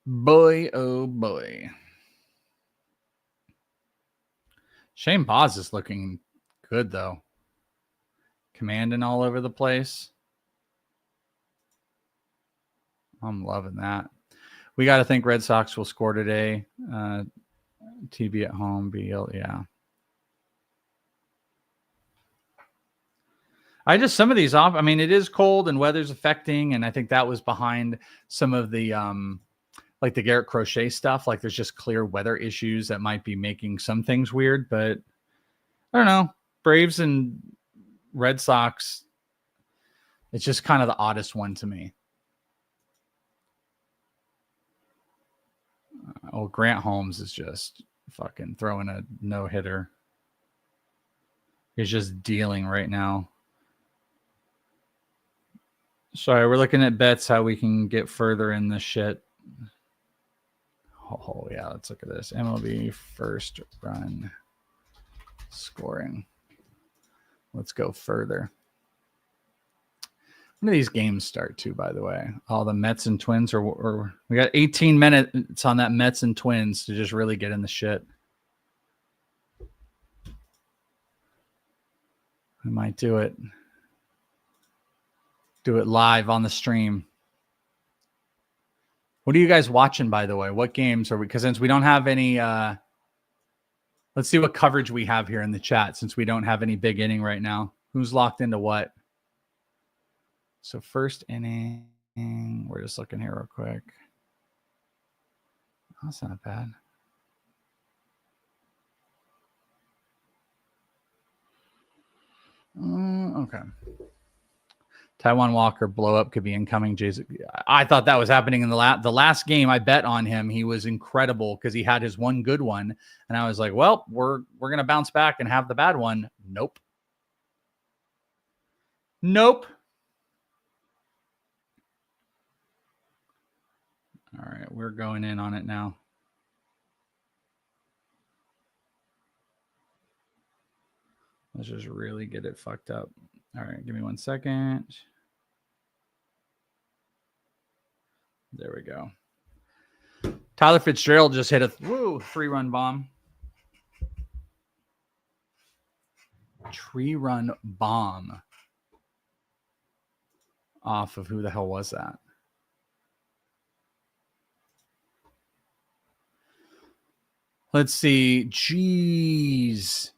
Boy, oh boy. Shane Boz is looking good, though. Commanding all over the place. I'm loving that. We got to think Red Sox will score today. TB at home, BL, yeah. Some of these off. I mean, it is cold and weather's affecting, and I think that was behind some of the like the Garrett Crochet stuff. Like there's just clear weather issues that might be making some things weird, but I don't know. Braves and Red Sox, it's just kind of the oddest one to me. Grant Holmes is just fucking throwing a no-hitter. He's just dealing right now. Sorry, we're looking at bets, how we can get further in this shit. Oh, yeah, let's look at this. MLB first run scoring. Let's go further. When do these games start too, by the way? All the Mets and Twins, or we got 18 minutes on that Mets and Twins to just really get in the shit. I might do it. Do it live on the stream. What are you guys watching, by the way? What games are we? Because since we don't have any, let's see what coverage we have here in the chat. Since we don't have any big inning right now, who's locked into what? So first inning, we're just looking here real quick. That's not bad. Okay. Taiwan Walker blow up could be incoming. Jason, I thought that was happening in the last game. I bet on him. He was incredible because he had his one good one, and I was like, well, we're gonna bounce back and have the bad one. Nope. All right, we're going in on it now. Let's just really get it fucked up. All right, give me 1 second. There we go. Tyler Fitzgerald just hit a 3-run bomb. 3-run bomb off of who the hell was that? Let's see. Jeez.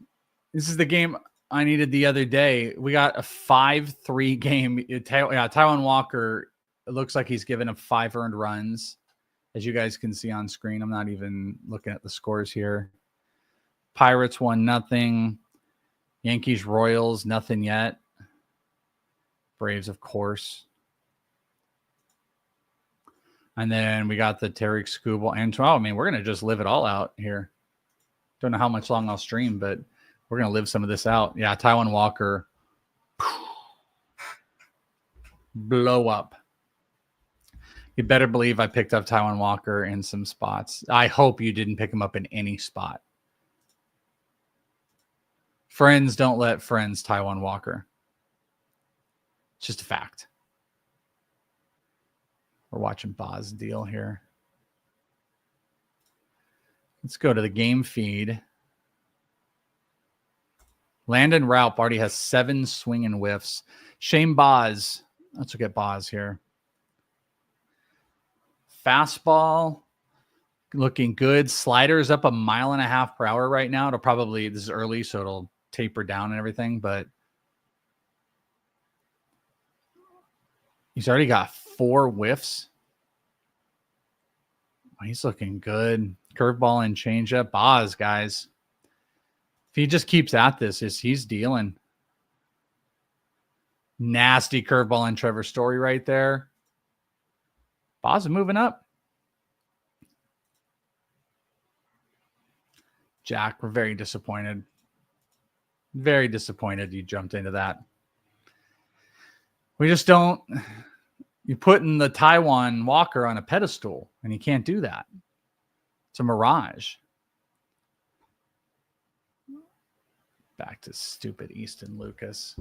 This is the game I needed the other day. We got a 5-3 game. Taiwan Walker, it looks like he's given up 5 earned runs, as you guys can see on screen. I'm not even looking at the scores here. Pirates 1-0. Yankees Royals, nothing yet. Braves, of course. And then we got the Tarek Skubal and I mean, we're going to just live it all out here. Don't know how much long I'll stream, but we're going to live some of this out. Yeah, Taiwan Walker. Blow up. You better believe I picked up Taiwan Walker in some spots. I hope you didn't pick him up in any spot. Friends don't let friends Taiwan Walker. It's just a fact. We're watching Boz deal here. Let's go to the game feed. Landon Raup already has 7 swinging whiffs. Shane Boz. Let's look at Boz here. Fastball looking good. Sliders up 1.5 miles per hour right now. It'll probably, this is early, so it'll taper down and everything, but he's already got 4 whiffs. He's looking good. Curveball and changeup. Boz, guys. If he just keeps at this, he's dealing. Nasty curveball and Trevor Story right there. Boz is moving up. Jack, we're very disappointed. Very disappointed you jumped into that. We just don't. You're putting the Taiwan Walker on a pedestal, and you can't do that. It's a mirage. Back to stupid Easton Lucas.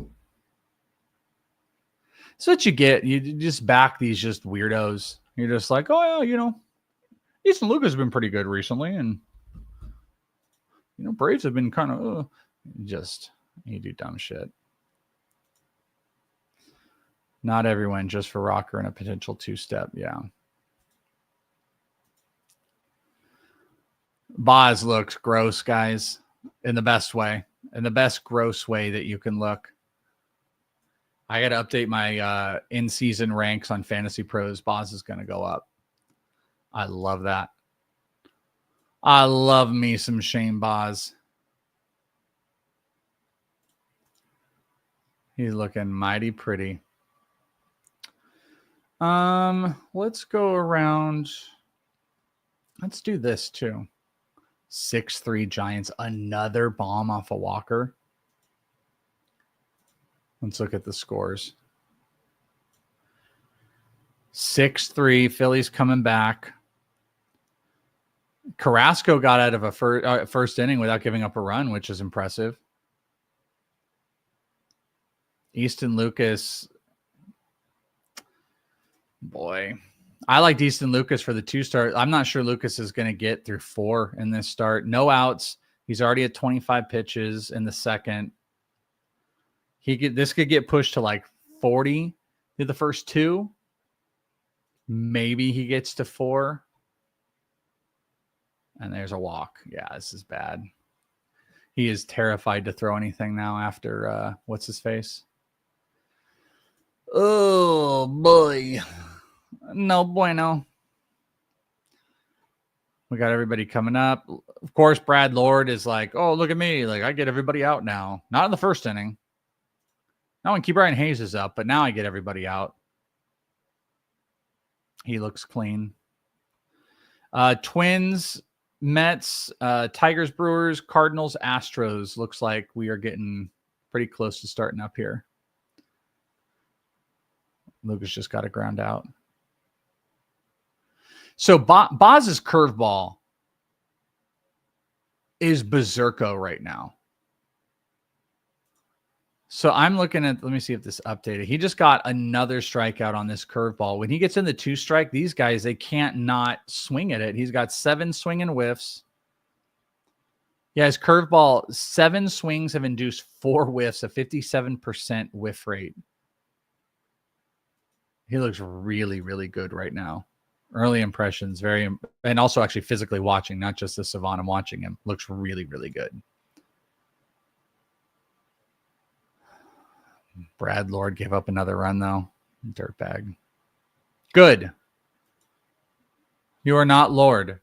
That's what you get. You just back these just weirdos. You're just like, oh, yeah, Easton Lucas has been pretty good recently, and, Braves have been kind of you do dumb shit. Not everyone, just for Rocker and a potential 2-step. Yeah. Boz looks gross, guys, in the best way, in the best gross way that you can look. I got to update my in-season ranks on Fantasy Pros. Boz is going to go up. I love that. I love me some Shane Boz. He's looking mighty pretty. Let's go around. Let's do this too. 6-3 Giants. Another bomb off a Walker. Let's look at the scores. 6-3. Phillies coming back. Carrasco got out of a first inning without giving up a run, which is impressive. Easton Lucas. Boy, I liked Easton Lucas for the 2-start. I'm not sure Lucas is going to get through 4 in this start. No outs. He's already at 25 pitches in the second. This could get pushed to like 40 through the first 2. Maybe he gets to 4. And there's a walk. Yeah, this is bad. He is terrified to throw anything now after what's his face? Oh boy. No bueno. We got everybody coming up. Of course, Brad Lord is like, oh, look at me. Like, I get everybody out now. Not in the first inning. Now when Ke'Bryan Hayes is up, but now I get everybody out. He looks clean. Twins, Mets, Tigers, Brewers, Cardinals, Astros. Looks like we are getting pretty close to starting up here. Lucas just got a ground out. So Boz's curveball is berserko right now. So I'm looking at, let me see if this updated. He just got another strikeout on this curveball. When he gets in the 2-strike, these guys, they can't not swing at it. He's got 7 swinging whiffs. Yeah, his curveball, 7 swings have induced 4 whiffs, a 57% whiff rate. He looks really, really good right now. Early impressions, and also actually physically watching, not just the Savant. I'm watching him. Looks really, really good. Brad Lord gave up another run, though. Dirtbag. Good. You are not Lord.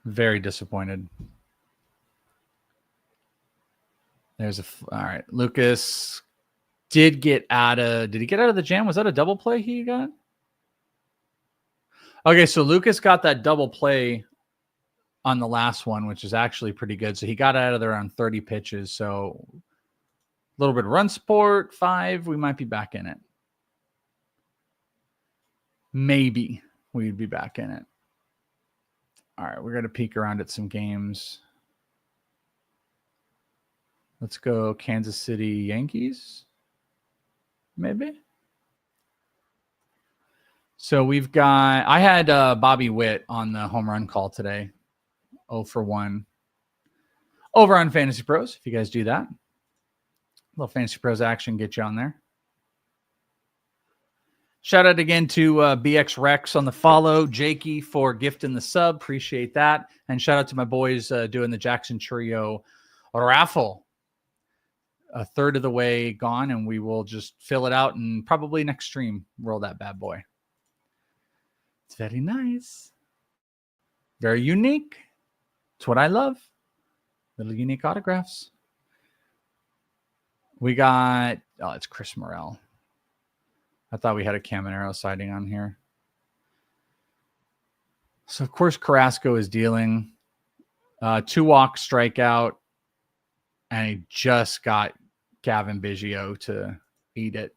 Very disappointed. All right. Lucas did he get out of the jam? Was that a double play he got? Okay, so Lucas got that double play on the last one, which is actually pretty good. So he got out of there on 30 pitches. So a little bit of run support, 5. We might be back in it. Maybe we'd be back in it. All right, we're going to peek around at some games. Let's go Kansas City Yankees. Maybe. So we've got, I had Bobby Witt on the home run call today. 0 for 1. Over on Fantasy Pros, if you guys do that. A little Fantasy Pros action, get you on there. Shout out again to BX Rex on the follow. Jakey for gifting the sub. Appreciate that. And shout out to my boys doing the Jackson Churio raffle. A third of the way gone, and we will just fill it out and probably next stream roll that bad boy. It's very nice. Very unique. It's what I love. Little unique autographs. We got, it's Chris Morel. I thought we had a Caminero sighting on here. So, of course, Carrasco is dealing. 2-walk strikeout. And he just got Gavin Biggio to eat it.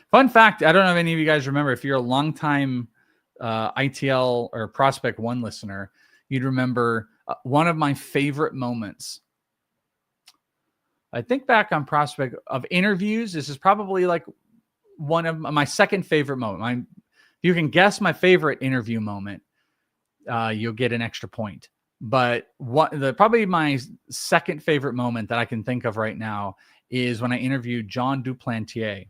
Fun fact, I don't know if any of you guys remember, if you're a longtime ITL or Prospect One listener, you'd remember one of my favorite moments. I think back on Prospect of interviews. This is probably like one of my second favorite moment. You can guess my favorite interview moment. You'll get an extra point. But probably my second favorite moment that I can think of right now is when I interviewed John Duplantier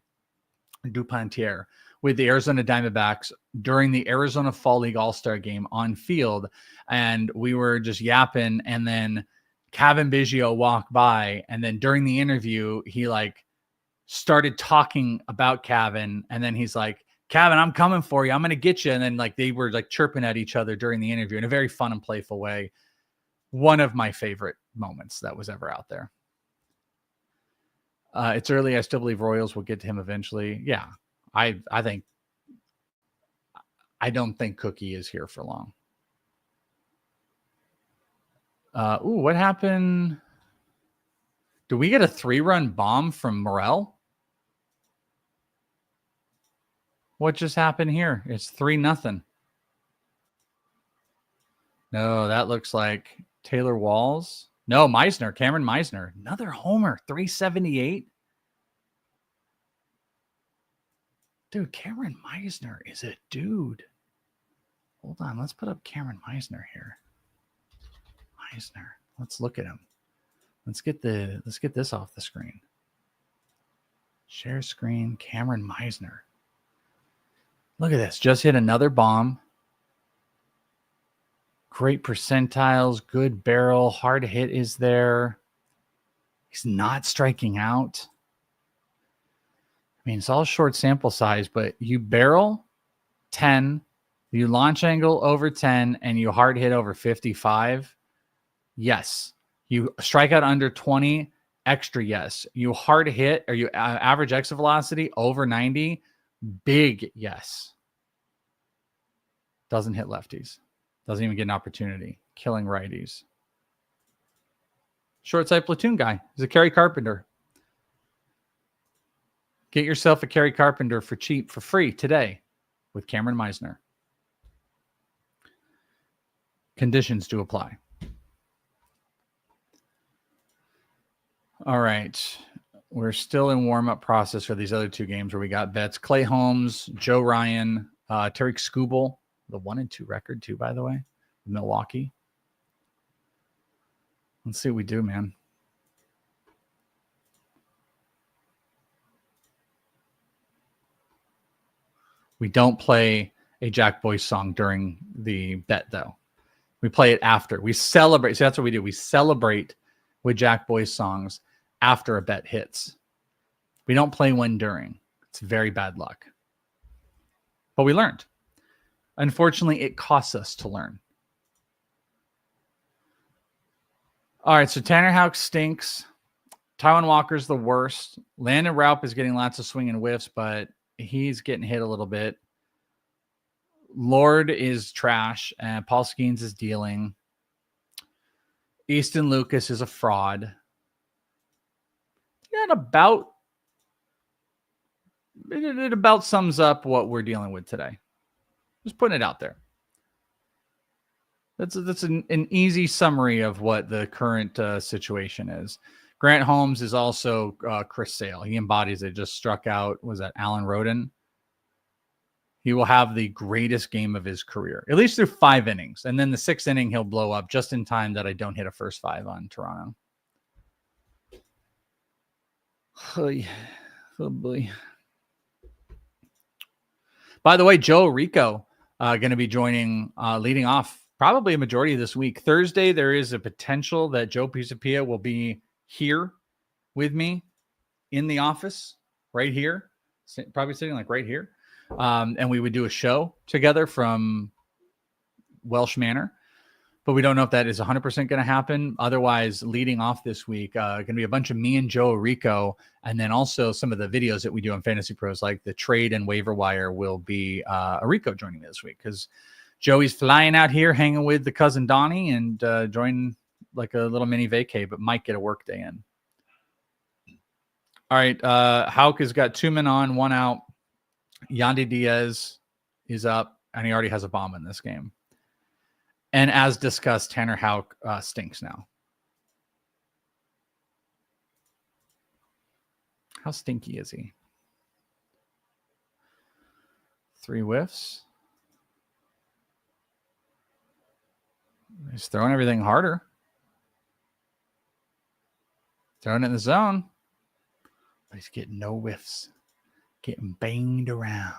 with the Arizona Diamondbacks during the Arizona Fall League All-Star Game on field. And we were just yapping, and then Gavin Biggio walked by, and then during the interview, he started talking about Gavin, and then he's like, Gavin, I'm coming for you. I'm going to get you. And then they were chirping at each other during the interview in a very fun and playful way. One of my favorite moments that was ever out there. It's early. I still believe Royals will get to him eventually. Yeah. I don't think Cookie is here for long. What happened? Did we get a 3-run bomb from Morel? What just happened here? It's 3-0. No, that looks like Taylor Walls. No, Meisner, Cameron Meisner. Another homer, 378. Dude, Cameron Meisner is a dude. Hold on, let's put up Cameron Meisner here. Meisner. Let's look at him. Let's get this off the screen. Share screen, Cameron Meisner. Look at this. Just hit another bomb. Great percentiles. Good barrel. Hard hit is there. He's not striking out. I mean, it's all short sample size, but you barrel 10, you launch angle over 10, and you hard hit over 55. Yes, You strike out under 20, extra yes. You hard hit, or you average exit velocity over 90, big yes. Doesn't hit lefties. Doesn't even get an opportunity. Killing righties. Short side platoon guy. He's a Kerry Carpenter. Get yourself a Kerry Carpenter for cheap, for free today with Cameron Meisner. Conditions do apply. All right. We're still in warm-up process for these other two games where we got bets. Clay Holmes, Joe Ryan, Tariq Skubal, the 1-2 record too, by the way, Milwaukee. Let's see what we do, man. We don't play a Jack Boyce song during the bet, though. We play it after. We celebrate. So that's what we do. We celebrate with Jack Boyce songs after a bet hits. We don't play one during. It's very bad luck. But we learned. Unfortunately, it costs us to learn. All right, so Tanner Houck stinks. Taijuan Walker's the worst. Landon Raup is getting lots of swing and whiffs, but he's getting hit a little bit. Lord is trash, and Paul Skeens is dealing. Easton Lucas is a fraud. Yeah, it about sums up what we're dealing with today. Just putting it out there. That's an easy summary of what the current situation is. Grant Holmes is also Chris Sale. He embodies it. Just struck out. Was that Alan Roden? He will have the greatest game of his career, at least through 5 innings. And then the 6th inning, he'll blow up just in time that I don't hit a first 5 on Toronto. Oh boy. By the way, Joe Rico going to be joining, leading off probably a majority of this week. Thursday, there is a potential that Joe Pisapia will be here with me in the office, right here, probably sitting like right here. And we would do a show together from Welsh Manor, but we don't know if that is 100% going to happen. Otherwise, leading off this week, going to be a bunch of me and Joe Rico, and then also some of the videos that we do on Fantasy Pros, like the trade and waiver wire, will be Rico joining me this week because Joey's flying out here, hanging with the cousin Donnie, and join like a little mini vacay, but might get a work day in. All right, Houck has got 2 men on, 1 out. Yandy Diaz is up, and he already has a bomb in this game. And as discussed, Tanner Houck stinks now. How stinky is he? 3 whiffs. He's throwing everything harder. Throwing it in the zone. But he's getting no whiffs. Getting banged around.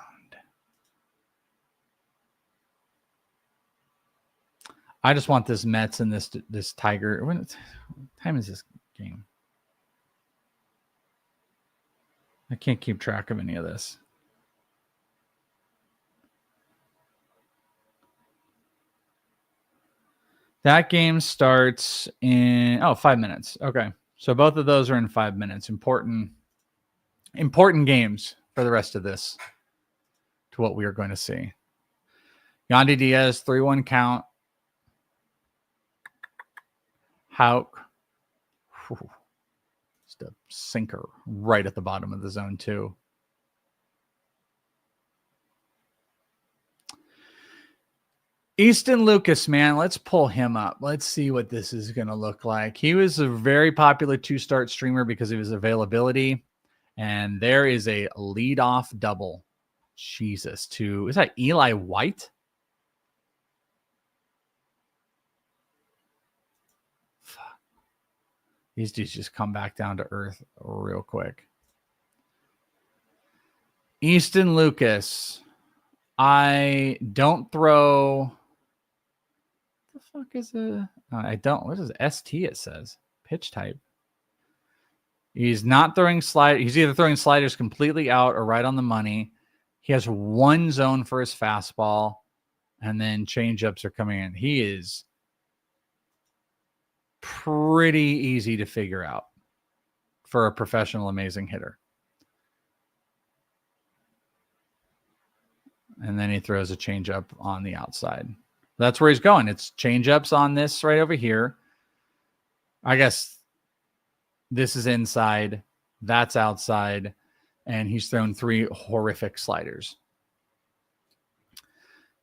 I just want this Mets and this Tiger. What time is this game? I can't keep track of any of this. That game starts in 5 minutes. Okay. So both of those are in 5 minutes. Important games for the rest of this to what we are going to see. Yandy Diaz, 3-1 count. Houck. Just a sinker right at the bottom of the zone, too. Easton Lucas, man, let's pull him up. Let's see what this is going to look like. He was a very popular 2-start streamer because of his availability. And there is a leadoff double. Jesus, is that Eli White? Fuck. These dudes just come back down to earth real quick. Easton Lucas. I don't throw. What the fuck is it? I don't. What is ST? It says pitch type. He's not throwing slide. He's either throwing sliders completely out or right on the money. He has 1 zone for his fastball, and then changeups are coming in. He is pretty easy to figure out for a professional amazing hitter. And then he throws a changeup on the outside. That's where he's going. It's changeups on this right over here. I guess this is inside. That's outside. And he's thrown 3 horrific sliders.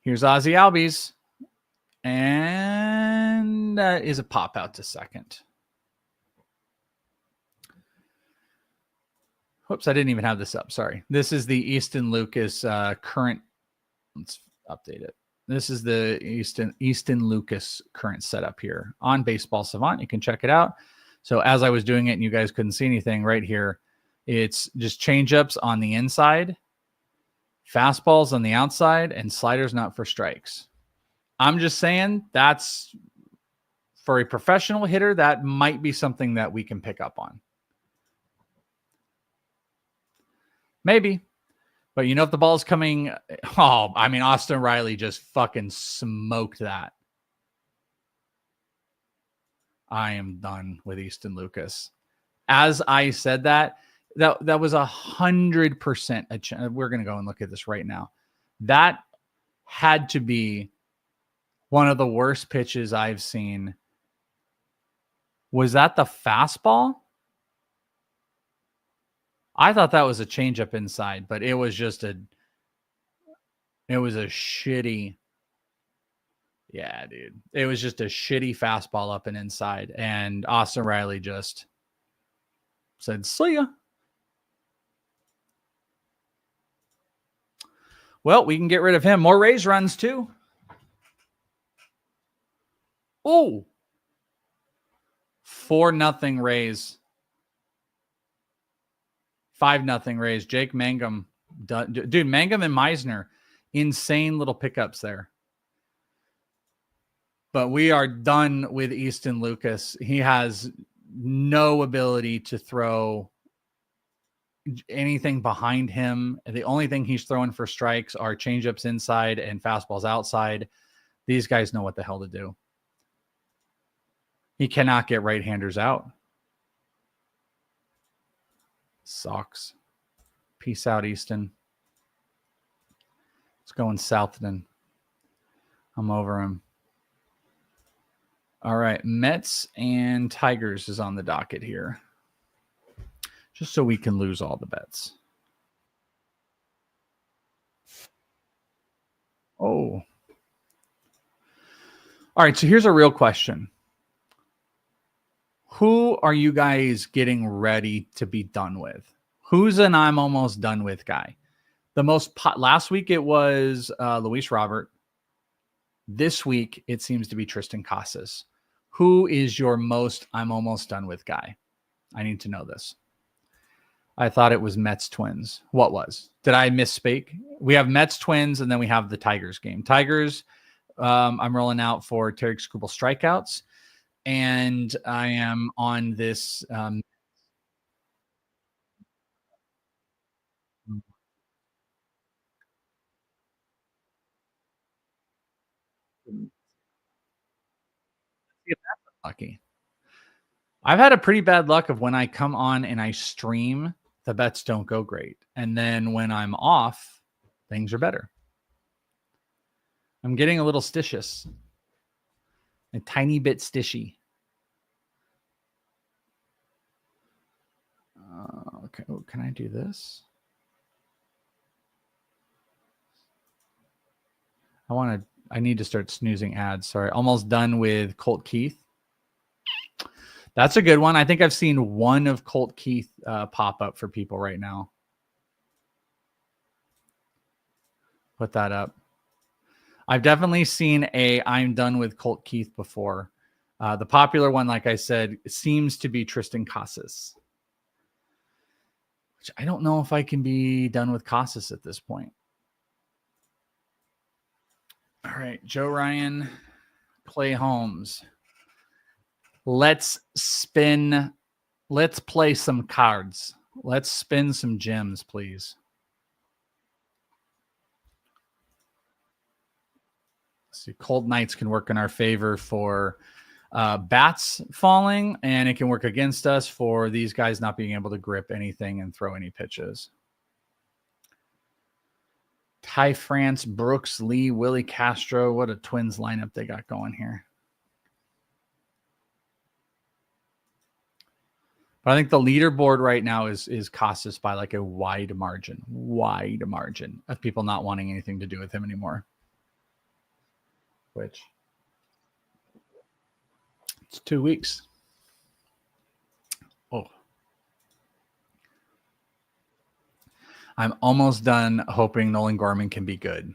Here's Ozzy Albies. And is a pop out to second. Whoops, I didn't even have this up. Sorry. This is the Easton Lucas current. Let's update it. This is the Easton Lucas current setup here on Baseball Savant. You can check it out. So as I was doing it and you guys couldn't see anything right here, it's just changeups on the inside, fastballs on the outside, and sliders not for strikes. I'm just saying that's for a professional hitter, that might be something that we can pick up on. Maybe. But you know, if the ball's coming, Austin Riley just fucking smoked that. I am done with Easton Lucas. As I said that was 100% a chance. We're going to go and look at this right now. That had to be one of the worst pitches I've seen. Was that the fastball? I thought that was a changeup inside, but it was just a shitty. Yeah, dude. It was just a shitty fastball up and inside. And Austin Riley just said, see ya. Well, we can get rid of him. More Rays runs too. Oh, 4-0 Rays. 5-0 Rays. Jake Mangum. Dude, Mangum and Meisner. Insane little pickups there. But we are done with Easton Lucas. He has no ability to throw anything behind him. The only thing he's throwing for strikes are changeups inside and fastballs outside. These guys know what the hell to do. He cannot get right-handers out. Sucks. Peace out, Easton. It's going south then. I'm over him. All right. Mets and Tigers is on the docket here. Just so we can lose all the bets. Oh. All right. So here's a real question. Who are you guys getting ready to be done with? Who's an I'm almost done with guy? Last week it was Luis Robert. This week it seems to be Tristan Casas. Who is your most I'm almost done with guy? I need to know this. I thought it was Mets Twins. What was? Did I misspeak? We have Mets Twins and then we have the Tigers game. Tigers, I'm rolling out for Terry Skubal strikeouts. And I am on this. Lucky. I've had a pretty bad luck of when I come on and I stream, the bets don't go great. And then when I'm off, things are better. I'm getting a little stitious. A tiny bit stishy. Okay. Oh, can I do this? I need to start snoozing ads. Sorry. Almost done with Colt Keith. That's a good one. I think I've seen one of Colt Keith pop up for people right now. Put that up. I've definitely seen I'm done with Colt Keith before. The popular one, like I said, seems to be Tristan Casas. Which I don't know if I can be done with Casas at this point. All right, Joe Ryan, Clay Holmes. Let's spin. Let's play some cards. Let's spin some gems, please. Let's see, cold nights can work in our favor for bats falling, and it can work against us for these guys not being able to grip anything and throw any pitches. Ty France, Brooks, Lee, Willie Castro. What a Twins lineup they got going here. But I think the leaderboard right now is Casas by like a wide margin of people not wanting anything to do with him anymore. Which it's 2 weeks. Oh. I'm almost done hoping Nolan Gorman can be good.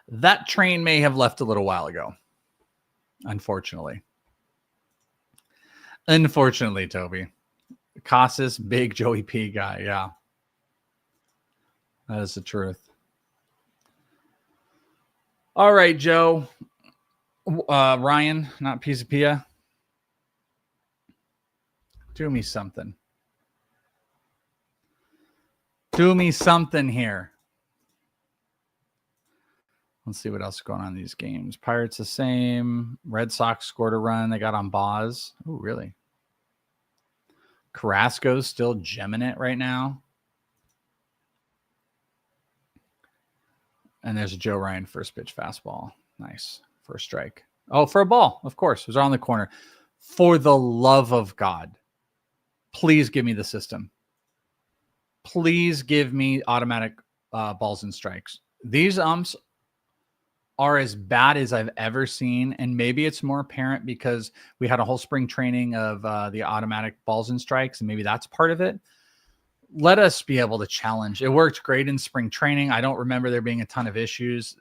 That train may have left a little while ago. Unfortunately. Unfortunately, Toby. Casas, big Joey P guy. Yeah. That is the truth. All right, Joe. Ryan, not Pia. Do me something. Do me something here. Let's see what else is going on in these games. Pirates the same. Red Sox scored a run. They got on Boz. Oh, really? Carrasco's still gemming it right now. And there's a Joe Ryan first pitch fastball. Nice. First strike. Oh, for a ball. Of course. It was around the corner. For the love of God, please give me the system. Please give me automatic balls and strikes. These umps are as bad as I've ever seen. And maybe it's more apparent because we had a whole spring training of the automatic balls and strikes. And maybe that's part of it. Let us be able to challenge. It worked great in spring training. I don't remember there being a ton of issues.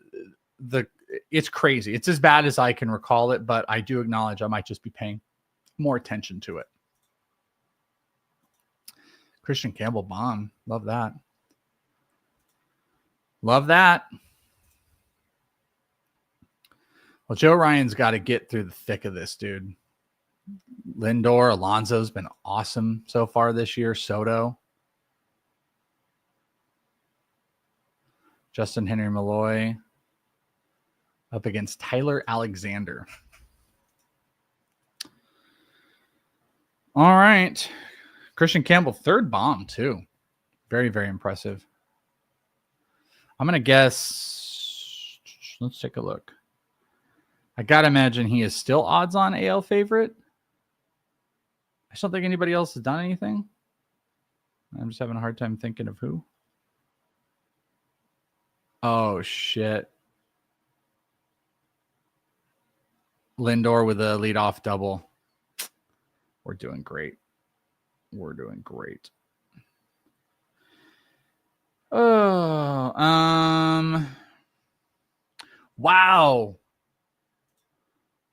It's crazy. It's as bad as I can recall it, but I do acknowledge I might just be paying more attention to it. Christian Campbell bomb. Love that. Love that. Well, Joe Ryan's got to get through the thick of this, dude. Lindor, Alonso's been awesome so far this year. Soto. Justin Henry Malloy up against Tyler Alexander. All right. Christian Campbell, third bomb, too. Very, very impressive. I'm going to guess. Let's take a look. I got to imagine he is still odds on AL favorite. I just don't think anybody else has done anything. I'm just having a hard time thinking of who. Oh, shit. Lindor with a leadoff double. We're doing great. We're doing great. Oh, wow.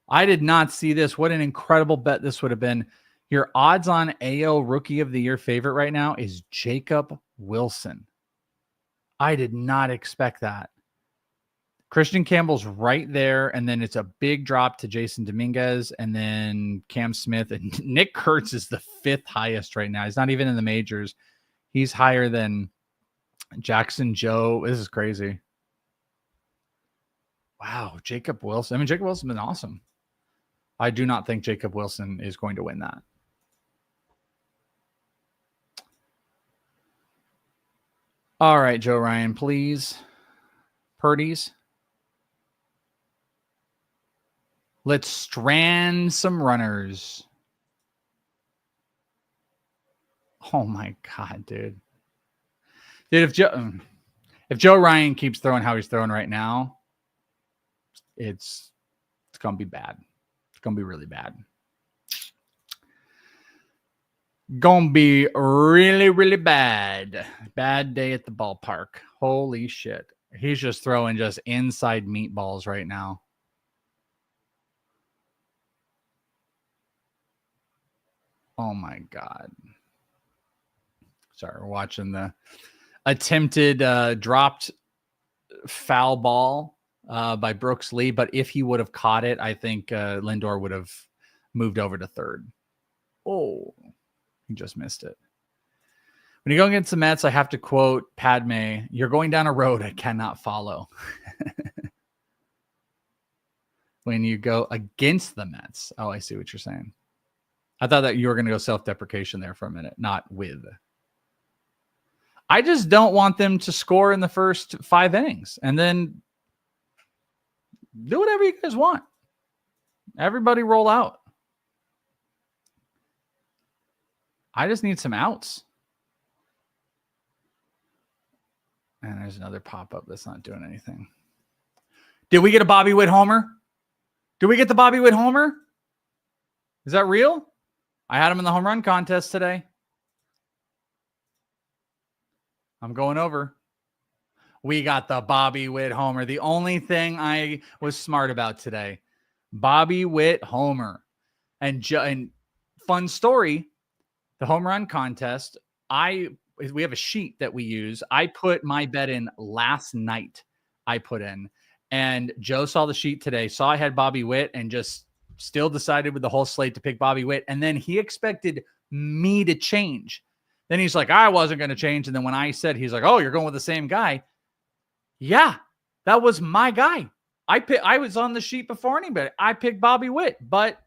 I did not see this. What an incredible bet this would have been. Your odds on AL Rookie of the Year favorite right now is Jacob Wilson. I did not expect that. Christian Campbell's right there, and then it's a big drop to Jason Dominguez, and then Cam Smith, and Nick Kurtz is the fifth highest right now. He's not even in the majors. He's higher than Jackson Joe. This is crazy. Wow, Jacob Wilson. I mean, Jacob Wilson's been awesome. I do not think Jacob Wilson is going to win that. All right, Joe Ryan, please. Purdy's. Let's strand some runners. Oh my God, dude. Dude, if Joe Ryan keeps throwing how he's throwing right now, it's gonna be bad. It's gonna be really bad. Gonna be really, really bad. Bad day at the ballpark. Holy shit. He's just throwing just inside meatballs right now. Oh my God. Sorry, we're watching the attempted dropped foul ball by Brooks Lee. But if he would have caught it, I think Lindor would have moved over to third. Oh, he just missed it. When you go against the Mets, I have to quote Padme, "You're going down a road I cannot follow." when you go against the Mets. Oh, I see what you're saying. I thought that you were going to go self-deprecation there for a minute, not with. I just don't want them to score in the first 5 innings and then do whatever you guys want. Everybody roll out. I just need some outs. And there's another pop-up that's not doing anything. Did we get a Bobby Witt homer? Did we get the Bobby Witt homer? Is that real? I had him in the home run contest today. I'm going over. We got the Bobby Witt homer. The only thing I was smart about today. Bobby Witt homer. And fun story, the home run contest, we have a sheet that we use. I put my bet in last night. And Joe saw the sheet today, saw I had Bobby Witt, and just still decided with the whole slate to pick Bobby Witt. And then he expected me to change. Then he's like, I wasn't going to change. And then when I said, he's like, oh, you're going with the same guy. Yeah, that was my guy. I was on the sheet before anybody. I picked Bobby Witt, but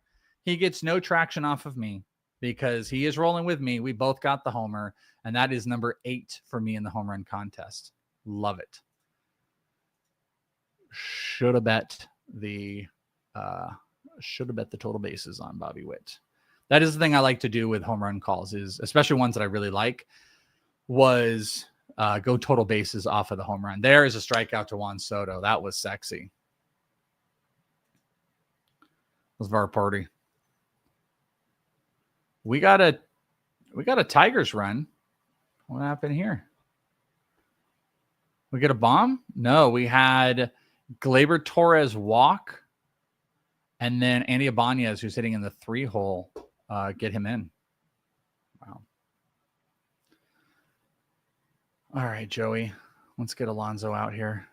he gets no traction off of me because he is rolling with me. We both got the homer, and that is number 8 for me in the home run contest. Love it. Should have bet the total bases on Bobby Witt. That is the thing I like to do with home run calls, is especially ones that I really like, was go total bases off of the home run. There is a strikeout to Juan Soto. That was sexy. That was our party. We got a Tigers run. What happened here? We get a bomb? No, we had Gleyber Torres walk, and then Andy Ibanez, who's hitting in the 3-hole, get him in. Wow. All right, Joey, let's get Alonso out here.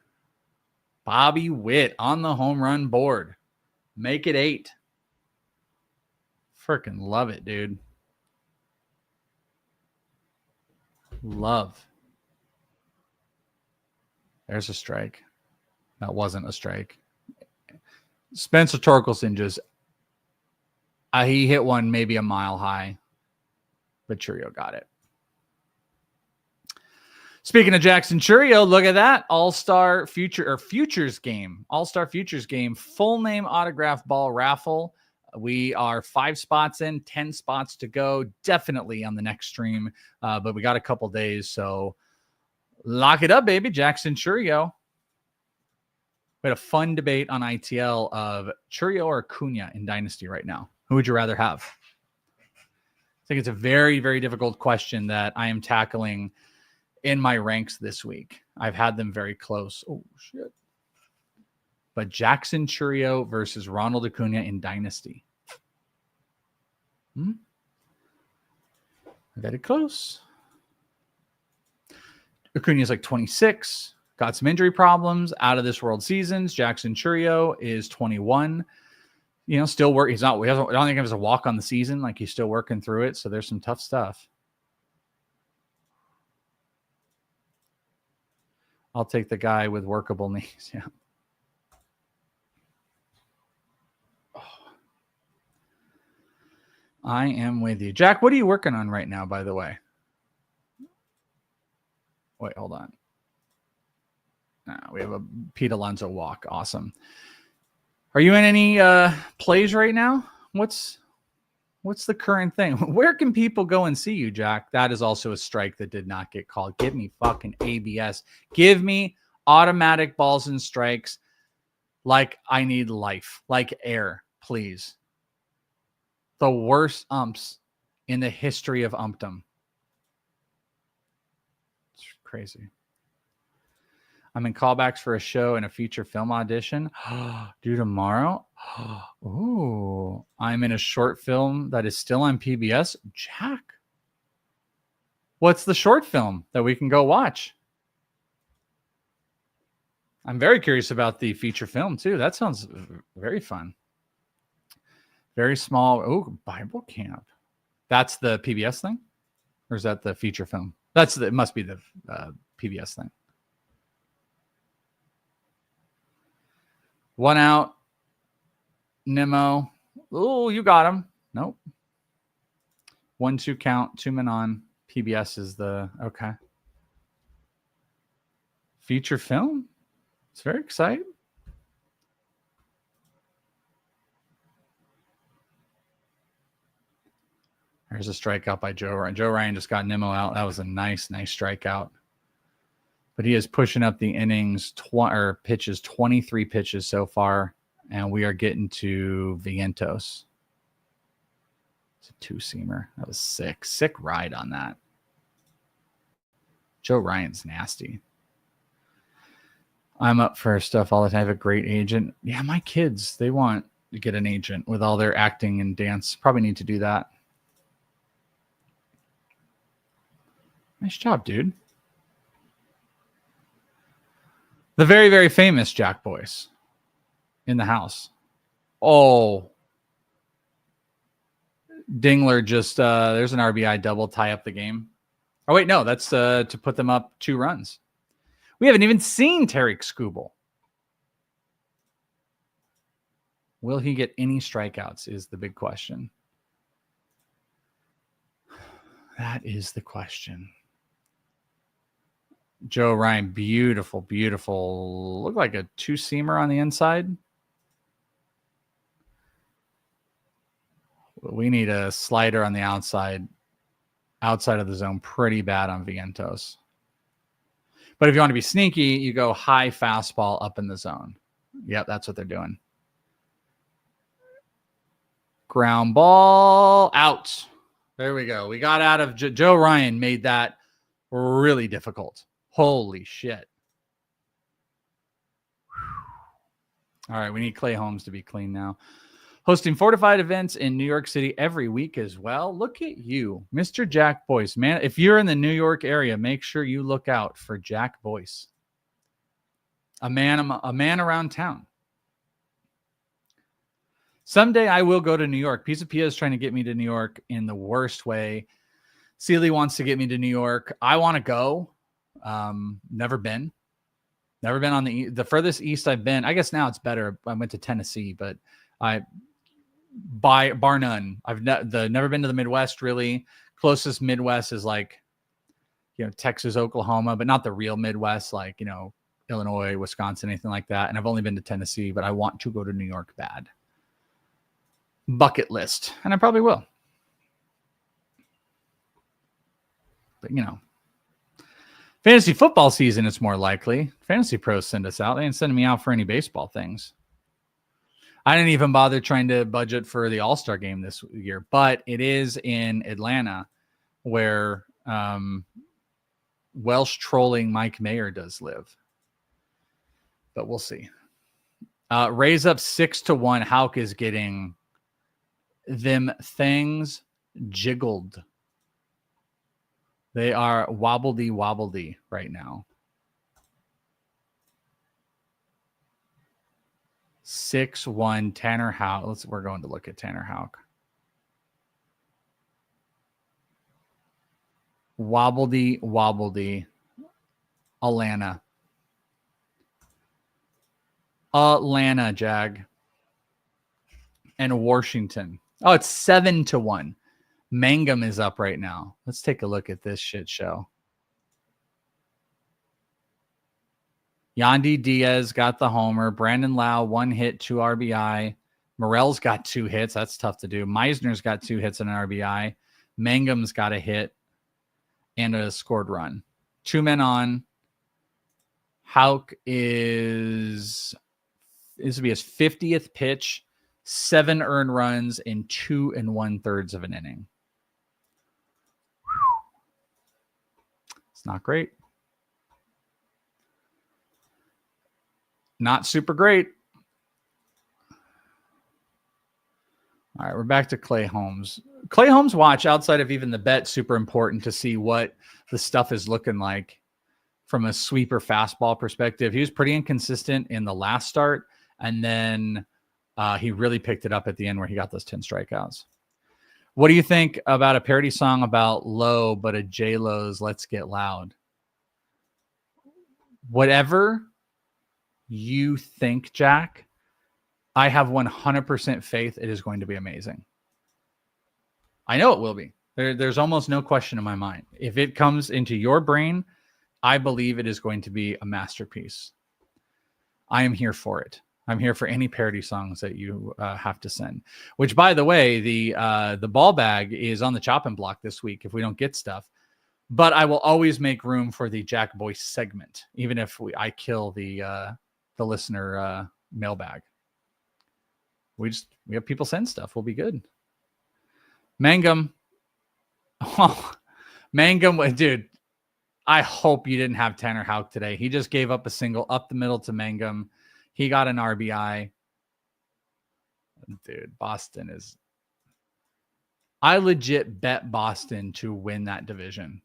Bobby Witt on the home run board. Make it 8. Freaking love it, dude. Love. There's a strike. That wasn't a strike. Spencer Torkelson just, he hit one maybe a mile high, but Churio got it. Speaking of Jackson Churio, look at that. All-Star Futures game. All-Star Futures game. Full name autograph ball raffle. We are 5 spots in, 10 spots to go. Definitely on the next stream, but we got a couple days, so lock it up, baby. Jackson Churio. We had a fun debate on ITL of Churio or Acuna in Dynasty right now. Who would you rather have? I think it's a very, very difficult question that I am tackling in my ranks this week. I've had them very close. Oh, shit. But Jackson Churio versus Ronald Acuna in Dynasty. Very close. Acuna is like 26. Got some injury problems, out of this world seasons. Jackson Churio is 21. You know, still work. I don't think he has a walk on the season. Like, he's still working through it. So there's some tough stuff. I'll take the guy with workable knees. Yeah. I am with you. Jack, what are you working on right now, by the way? Wait, hold on. We have a Pete Alonso walk. Awesome. Are you in any plays right now? What's the current thing? Where can people go and see you, Jack? That is also a strike that did not get called. Give me fucking ABS. Give me automatic balls and strikes like I need life, like air, please. The worst umps in the history of umpdom. It's crazy. I'm in callbacks for a show and a feature film audition. Due tomorrow? Ooh. I'm in a short film that is still on PBS. Jack. What's the short film that we can go watch? I'm very curious about the feature film too. That sounds very fun. Very small. Oh, Bible camp. That's the PBS thing? Or is that the feature film? It must be the PBS thing. 1 out. Nimmo. Oh, you got him. Nope. 1-2 count, 2 men on. PBS is the okay. Feature film. It's very exciting. There's a strikeout by Joe Ryan. Joe Ryan just got Nimmo out. That was a nice strikeout. But he is pushing up the innings, pitches, 23 pitches so far. And we are getting to Vientos. It's a 2-seamer. That was sick. Sick ride on that. Joe Ryan's nasty. I'm up for stuff all the time. I have a great agent. Yeah, my kids, they want to get an agent with all their acting and dance. Probably need to do that. Nice job, dude. The very, very famous Jack Boyce in the house. Oh. Dingler just, there's an RBI double, tie up the game. Oh, wait, no, that's to put them up 2 runs. We haven't even seen Tarek Skubal. Will he get any strikeouts is the big question. That is the question. Joe Ryan, beautiful, beautiful. Look like a 2-seamer on the inside. We need a slider on the outside of the zone pretty bad on Vientos. But if you want to be sneaky, you go high fastball up in the zone. Yep, that's what they're doing. Ground ball out. There we go. We got out of Joe Ryan made that really difficult. Holy shit. All right, we need Clay Holmes to be clean now. Hosting fortified events in New York City every week as well. Look at you, Mr. Jack Boyce. Man, if you're in the New York area, make sure you look out for Jack Boyce. A man around town. Someday I will go to New York. Pizza Pia is trying to get me to New York in the worst way. Sealy wants to get me to New York. I want to go. Never been on the furthest east I've been. I guess now it's better. I went to Tennessee, but bar none. I've never been to the Midwest really. Closest Midwest is like, Texas, Oklahoma, but not the real Midwest, like, Illinois, Wisconsin, anything like that. And I've only been to Tennessee, but I want to go to New York bad. Bucket list. And I probably will. But, fantasy football season, it's more likely. Fantasy pros send us out. They ain't sending me out for any baseball things. I didn't even bother trying to budget for the All-Star game this year, but it is in Atlanta where Welsh trolling Mike Mayer does live. But we'll see. Raise up 6-1. Houck is getting them things jiggled. They are wobbledy right now. 6-1 Tanner Houck. We're going to look at Tanner Houck. Wobbledy. Atlanta, Jag. And Washington. Oh, it's 7-1. Mangum is up right now. Let's take a look at this shit show. Yandy Diaz got the homer. Brandon Lau, 1 hit, 2 RBI. Morel's got 2 hits. That's tough to do. Meisner's got 2 hits and an RBI. Mangum's got a hit and a scored run. 2 men on. Houck this will be his 50th pitch, 7 earned runs in 2 1/3 of an inning. It's not great. Not super great. All right, we're back to Clay Holmes. Clay Holmes watch outside of even the bet, super important to see what the stuff is looking like from a sweeper fastball perspective. He was pretty inconsistent in the last start, and then he really picked it up at the end where he got those 10 strikeouts. What do you think about a parody song about low, but a J-Lo's Let's Get Loud? Whatever you think, Jack, I have 100% faith it is going to be amazing. I know it will be. There's almost no question in my mind. If it comes into your brain, I believe it is going to be a masterpiece. I am here for it. I'm here for any parody songs that you have to send. Which, by the way, the ball bag is on the chopping block this week if we don't get stuff. But I will always make room for the Jack Boy segment, even if I kill the listener mailbag. We have people send stuff. We'll be good. Mangum. Oh, Mangum, dude. I hope you didn't have Tanner Houck today. He just gave up a single up the middle to Mangum. He got an RBI. Dude, Boston is... I legit bet Boston to win that division.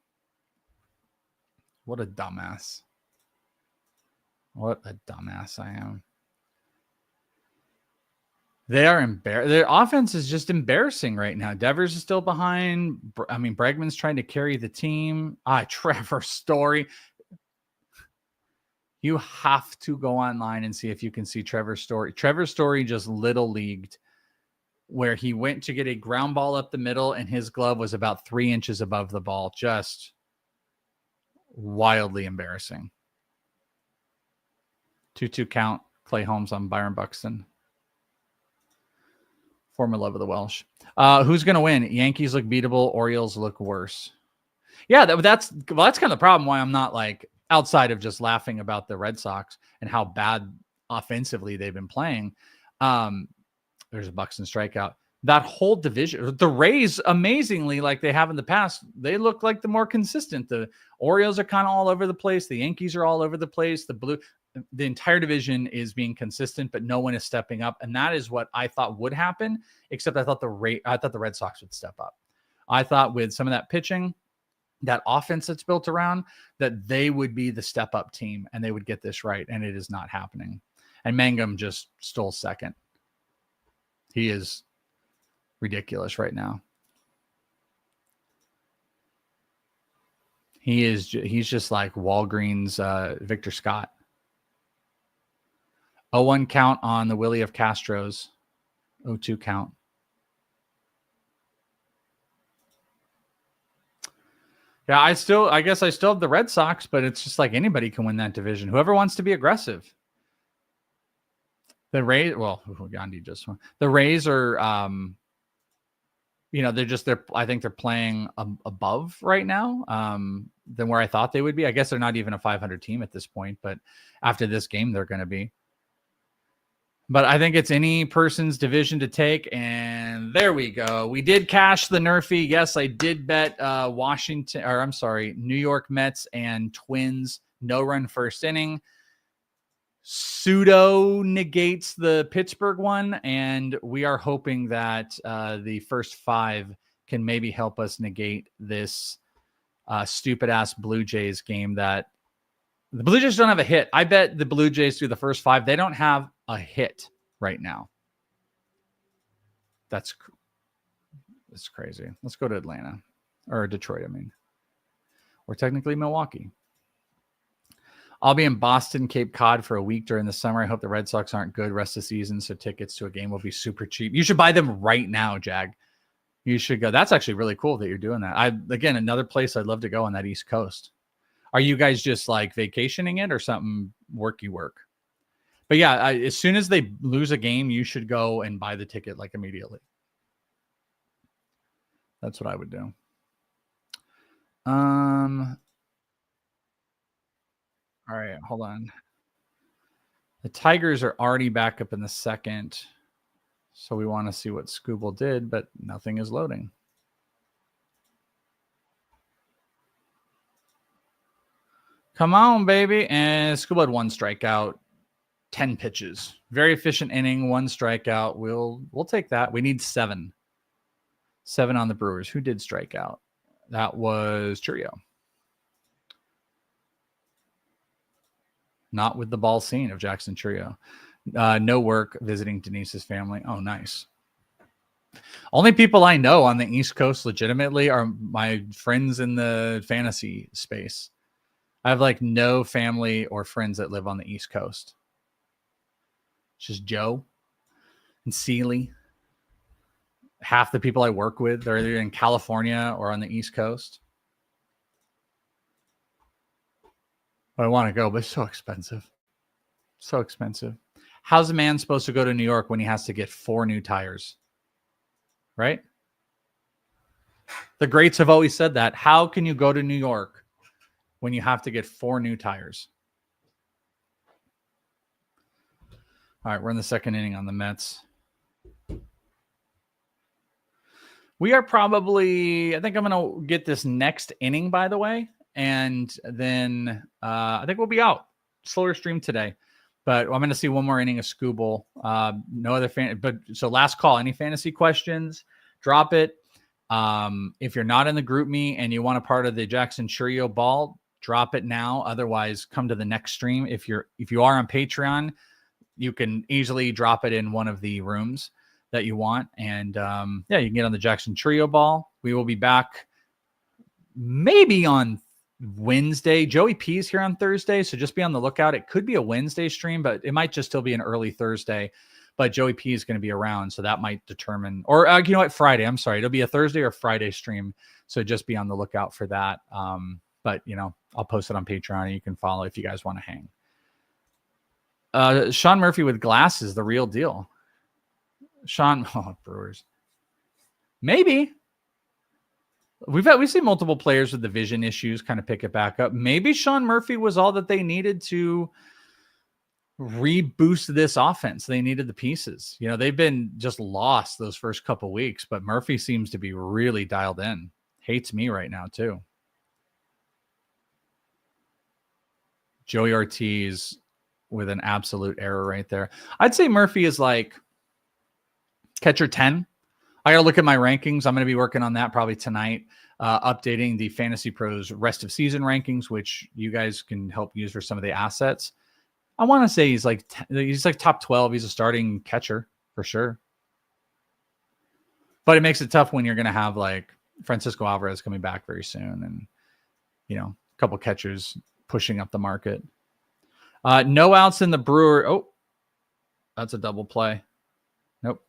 What a dumbass. What a dumbass I am. They are embarrassed. Their offense is just embarrassing right now. Devers is still behind. I mean, Bregman's trying to carry the team. Trevor Story. You have to go online and see if you can see Trevor Story. Trevor Story just little leagued where he went to get a ground ball up the middle and his glove was about 3 inches above the ball. Just wildly embarrassing. 2-2 count. Clay Holmes on Byron Buxton. Former love of the Welsh. Who's going to win? Yankees look beatable. Orioles look worse. Yeah, that's kind of the problem why I'm not like outside of just laughing about the Red Sox and how bad offensively they've been playing. There's a Buxton strikeout. That whole division, the Rays, amazingly, like they have in the past, they look like the more consistent. The Orioles are kind of all over the place. The Yankees are all over the place. The entire division is being consistent, but no one is stepping up. And that is what I thought would happen, except I thought the Red Sox would step up. I thought with some of that pitching, that offense that's built around, that they would be the step up team and they would get this right. And it is not happening. And Mangum just stole second. He is ridiculous right now. He's just like Walgreens, Victor Scott. 0-1 count on the Willie of Castro's. 0-2 count. Yeah, I guess I still have the Red Sox, but it's just like anybody can win that division. Whoever wants to be aggressive. The Rays, well, Gandhi just won. The Rays are, I think they're playing above right now than where I thought they would be. I guess they're not even a 500 team at this point, but after this game, they're going to be. But I think it's any person's division to take. And there we go. We did cash the Nerfy. Yes, I did bet New York Mets and Twins. No run first inning. Pseudo negates the Pittsburgh one. And we are hoping that the first 5 can maybe help us negate this stupid ass Blue Jays game that the Blue Jays don't have a hit. I bet the Blue Jays through the first 5, they don't have a hit right now. That's crazy. Let's go to Atlanta or Detroit. I mean, or technically Milwaukee. I'll be in Boston, Cape Cod for a week during the summer. I hope the Red Sox aren't good rest of the season, so tickets to a game will be super cheap. You should buy them right now, Jag. You should go. That's actually really cool that you're doing that. Again, another place I'd love to go on that East Coast. Are you guys just like vacationing it or something worky work? But yeah, as soon as they lose a game, you should go and buy the ticket like immediately. That's what I would do. All right, hold on. The Tigers are already back up in the second. So we want to see what Scooble did, but nothing is loading. Come on, baby. And Scooble had 1 strikeout, 10 pitches. Very efficient inning, 1 strikeout. We'll take that. We need 7. 7 on the Brewers. Who did strike out? That was Churio. Not with the ball scene of Jackson Churio. No work visiting Denise's family. Oh, nice. Only people I know on the East Coast legitimately are my friends in the fantasy space. I have like no family or friends that live on the East Coast. It's just Joe. in Sealy. Half the people I work with are either in California or on the East Coast. I want to go, but it's so expensive. So expensive. How's a man supposed to go to New York when he has to get 4 new tires? Right? The greats have always said that. How can you go to New York when you have to get 4 new tires? All right, we're in the second inning on the Mets. We are probably, I think I'm going to get this next inning, by the way. And then I think we'll be out. Slower stream today. But I'm going to see one more inning of Scooble. No other fan. But so last call. Any fantasy questions? Drop it. If you're not in the group me and you want a part of the Jackson Churio ball, drop it now. Otherwise, come to the next stream. If you are on Patreon, you can easily drop it in one of the rooms that you want. And yeah, you can get on the Jackson Churio ball. We will be back maybe on Wednesday. Joey P's here on Thursday, so just be on the lookout. It could be a Wednesday stream, but it might just still be an early Thursday. But Joey P is going to be around, so that might determine. Or you know what, Friday. I'm sorry, it'll be a Thursday or Friday stream, so just be on the lookout for that. But you know, I'll post it on Patreon, and you can follow if you guys want to hang. Sean Murphy with glasses, the real deal. Sean, Brewers, maybe. We've seen multiple players with the vision issues kind of pick it back up. Maybe Sean Murphy was all that they needed to reboost this offense. They needed the pieces. You know, they've been just lost those first couple weeks, but Murphy seems to be really dialed in. Hates me right now too. Joey Ortiz with an absolute error right there. I'd say Murphy is like catcher 10. I got to look at my rankings. I'm going to be working on that probably tonight, updating the Fantasy Pros rest of season rankings, which you guys can help use for some of the assets. I want to say he's like top 12. He's a starting catcher for sure. But it makes it tough when you're going to have like Francisco Alvarez coming back very soon and, you know, a couple catchers pushing up the market. No outs in the Brewer. Oh, that's a double play. Nope.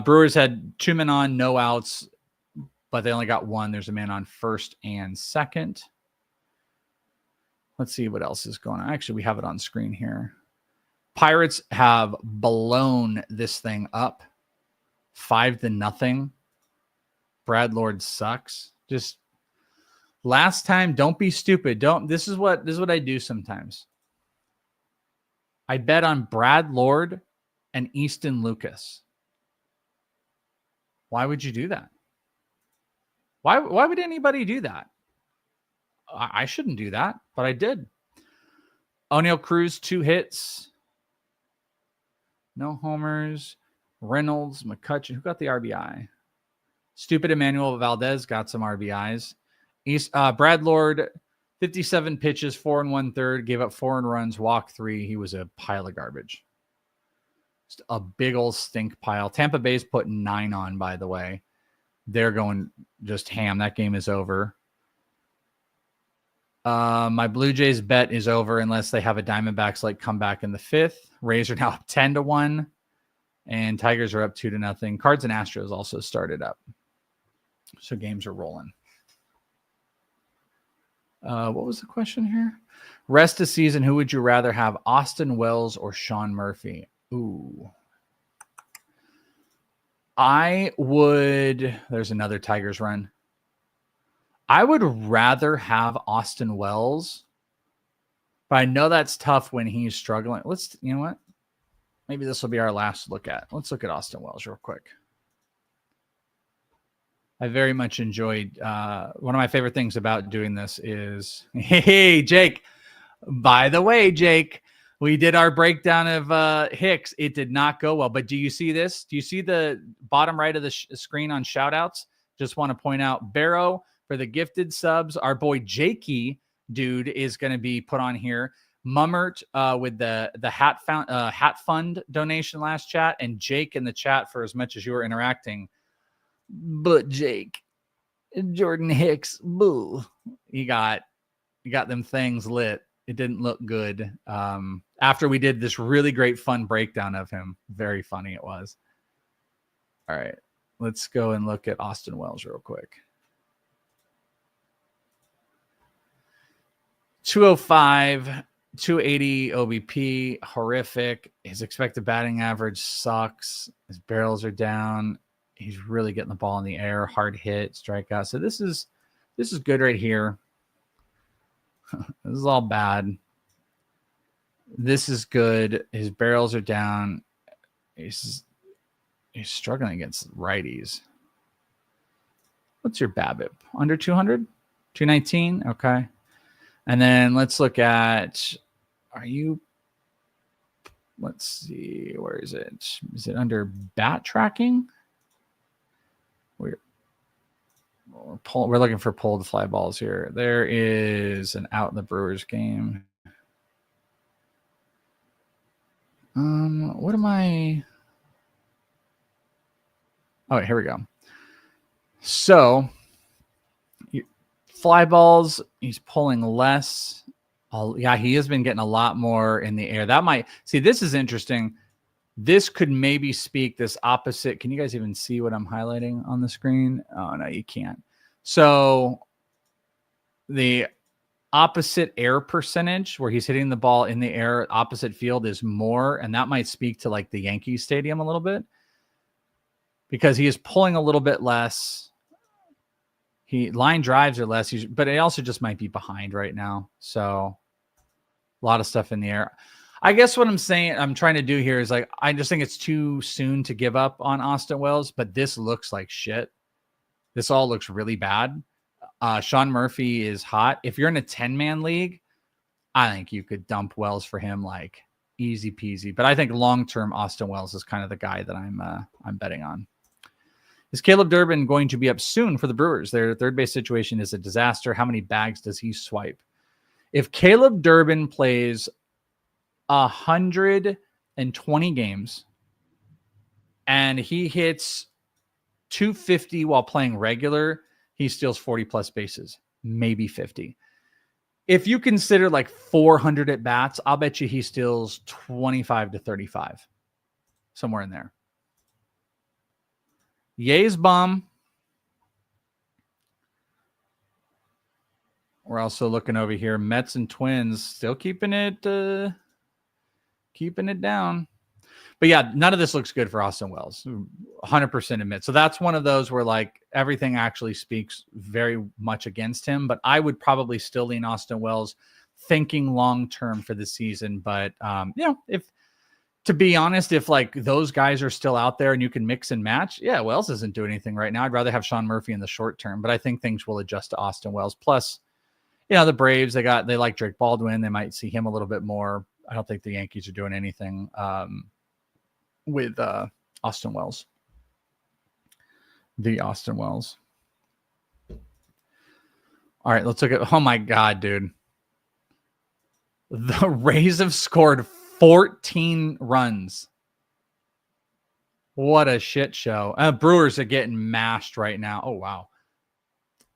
Brewers had 2 men on, no outs, but they only got 1. There's a man on first and second. Let's see what else is going on. Actually, we have it on screen here. Pirates have blown this thing up 5-0. Brad Lord sucks. Just last time, don't be stupid. This is what I do sometimes. I bet on Brad Lord and Easton Lucas. Why would you do that? Why would anybody do that? I shouldn't do that, but I did. O'Neal Cruz, 2 hits. No homers. Reynolds, McCutcheon. Who got the RBI? Stupid Emmanuel Valdez got some RBIs. Brad Lord, 57 pitches, 4 1/3, gave up 4 runs, walked 3. He was a pile of garbage. Just a big old stink pile. Tampa Bay's put 9 on, by the way. They're going just ham. That game is over. My Blue Jays bet is over unless they have a Diamondbacks like comeback in the 5th. Rays are now up 10-1, and Tigers are up 2-0. Cards and Astros also started up, so games are rolling. What was the question here? Rest of season, who would you rather have, Austin Wells or Sean Murphy? Ooh. I would. There's another Tigers run. I would rather have Austin Wells, but I know that's tough when he's struggling. You know what? Maybe this will be our last look at. Let's look at Austin Wells real quick. I very much enjoyed, one of my favorite things about doing this is, hey, Jake, by the way, Jake, we did our breakdown of Hicks. It did not go well, but do you see this? Do you see the bottom right of the screen on shoutouts? Just want to point out Barrow for the gifted subs. Our boy Jakey, dude, is going to be put on here. Mummert with the hat fund donation last chat, and Jake in the chat for as much as you were interacting. But Jake, Jordan Hicks, boo. You got them things lit. it didn't look good. After we did this really great fun breakdown of him, very funny it was. All right, let's go and look at Austin Wells real quick. 205, 280 OBP, horrific. His expected batting average sucks. His barrels are down. He's really getting the ball in the air, hard hit, strikeout. So this is good right here. This is all bad. This is good. His barrels are down. He's struggling against righties. What's your BABIP? Under 200? 219? Okay. And then let's look at, let's see, where is it? Is it under bat tracking? We're looking for pulled fly balls here. There is an out in the Brewers game. What am I? Oh, here we go. So fly balls, he's pulling less. Yeah, he has been getting a lot more in the air. That might see. This is interesting. This could maybe speak this opposite. Can you guys even see what I'm highlighting on the screen? Oh, no, you can't. So the opposite air percentage where he's hitting the ball in the air, opposite field is more. And that might speak to like the Yankees stadium a little bit because he is pulling a little bit less. Line drives are less, but it also just might be behind right now. So a lot of stuff in the air. I guess what I'm trying to do here is like, I just think it's too soon to give up on Austin Wells, but this looks like shit. This all looks really bad. Sean Murphy is hot. If you're in a 10-man league, I think you could dump Wells for him like easy peasy. But I think long-term Austin Wells is kind of the guy that I'm betting on. Is Caleb Durbin going to be up soon for the Brewers? Their third base situation is a disaster. How many bags does he swipe? If Caleb Durbin plays 120 games and he hits 250 while playing regular, he steals 40 plus bases, maybe 50. If you consider like 400 at bats, I'll bet you he steals 25 to 35, somewhere in there. Ye's bum. We're also looking over here. Mets and Twins still keeping it down. But yeah, none of this looks good for Austin Wells. 100% admit. So that's one of those where like everything actually speaks very much against him. But I would probably still lean Austin Wells, thinking long term for the season. But if to be honest, if like those guys are still out there and you can mix and match, yeah, Wells isn't doing anything right now. I'd rather have Sean Murphy in the short term, but I think things will adjust to Austin Wells. Plus, the Braves, they like Drake Baldwin. They might see him a little bit more. I don't think the Yankees are doing anything with Austin Wells. The Austin Wells. All right, let's look at, oh my God, dude. The Rays have scored 14 runs. What a shit show. Brewers are getting mashed right now. Oh, wow.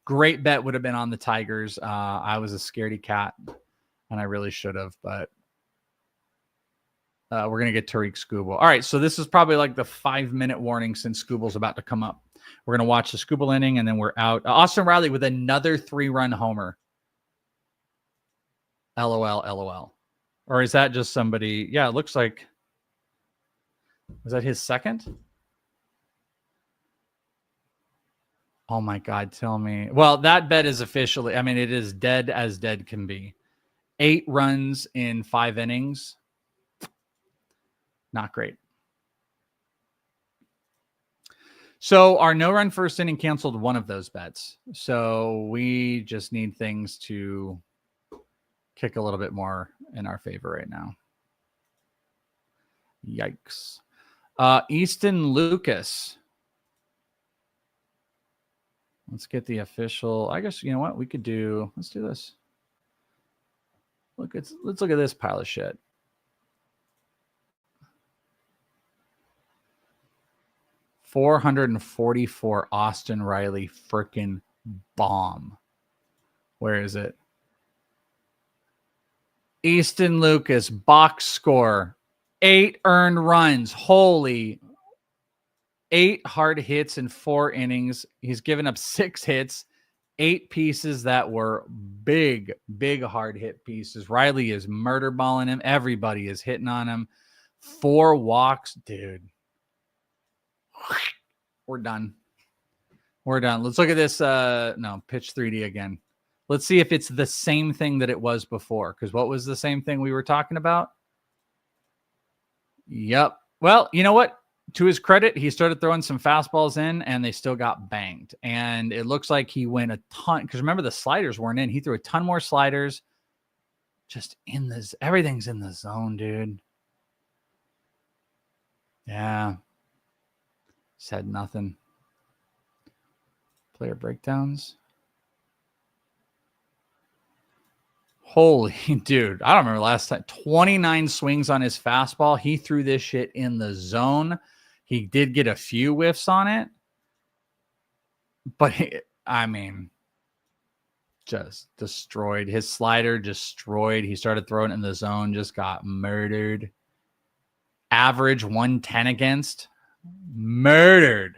Great bet would have been on the Tigers. I was a scaredy cat, and I really should have, but we're going to get Tariq Skubal. All right, so this is probably like the 5-minute warning since Skubal's about to come up. We're going to watch the Skubal inning, and then we're out. Austin Riley with another 3-run homer. LOL, LOL. Or is that just somebody? Yeah, it looks like. Was that his second? Oh my God, tell me. Well, that bet is officially, it is dead as dead can be. 8 runs in 5 innings. Not great. So our no-run first inning canceled one of those bets. So we just need things to kick a little bit more in our favor right now. Yikes. Easton Lucas. Let's get the official. I guess, you know what? We could do, let's do this. Let's look at this pile of shit. $444 Austin Riley freaking bomb. Where is it? Easton Lucas, box score, 8 earned runs. Holy, 8 hard hits in 4 innings. He's given up 6 hits, 8 pieces that were big hard hit pieces. Riley is murder balling him. Everybody is hitting on him. 4 walks, dude. We're done. We're done. Let's look at this. No, pitch 3D again. Let's see if it's the same thing that it was before. Because what was the same thing we were talking about? Yep. Well, you know what? To his credit, he started throwing some fastballs in, and they still got banged. And it looks like he went a ton. Because remember, the sliders weren't in. He threw a ton more sliders. Just in this. Everything's in the zone, dude. Yeah. Said nothing. Player breakdowns. Holy dude. I don't remember last time. 29 swings on his fastball. He threw this shit in the zone. He did get a few whiffs on it. But, just destroyed. His slider destroyed. He started throwing it in the zone. Just got murdered. Average 110 against. Murdered.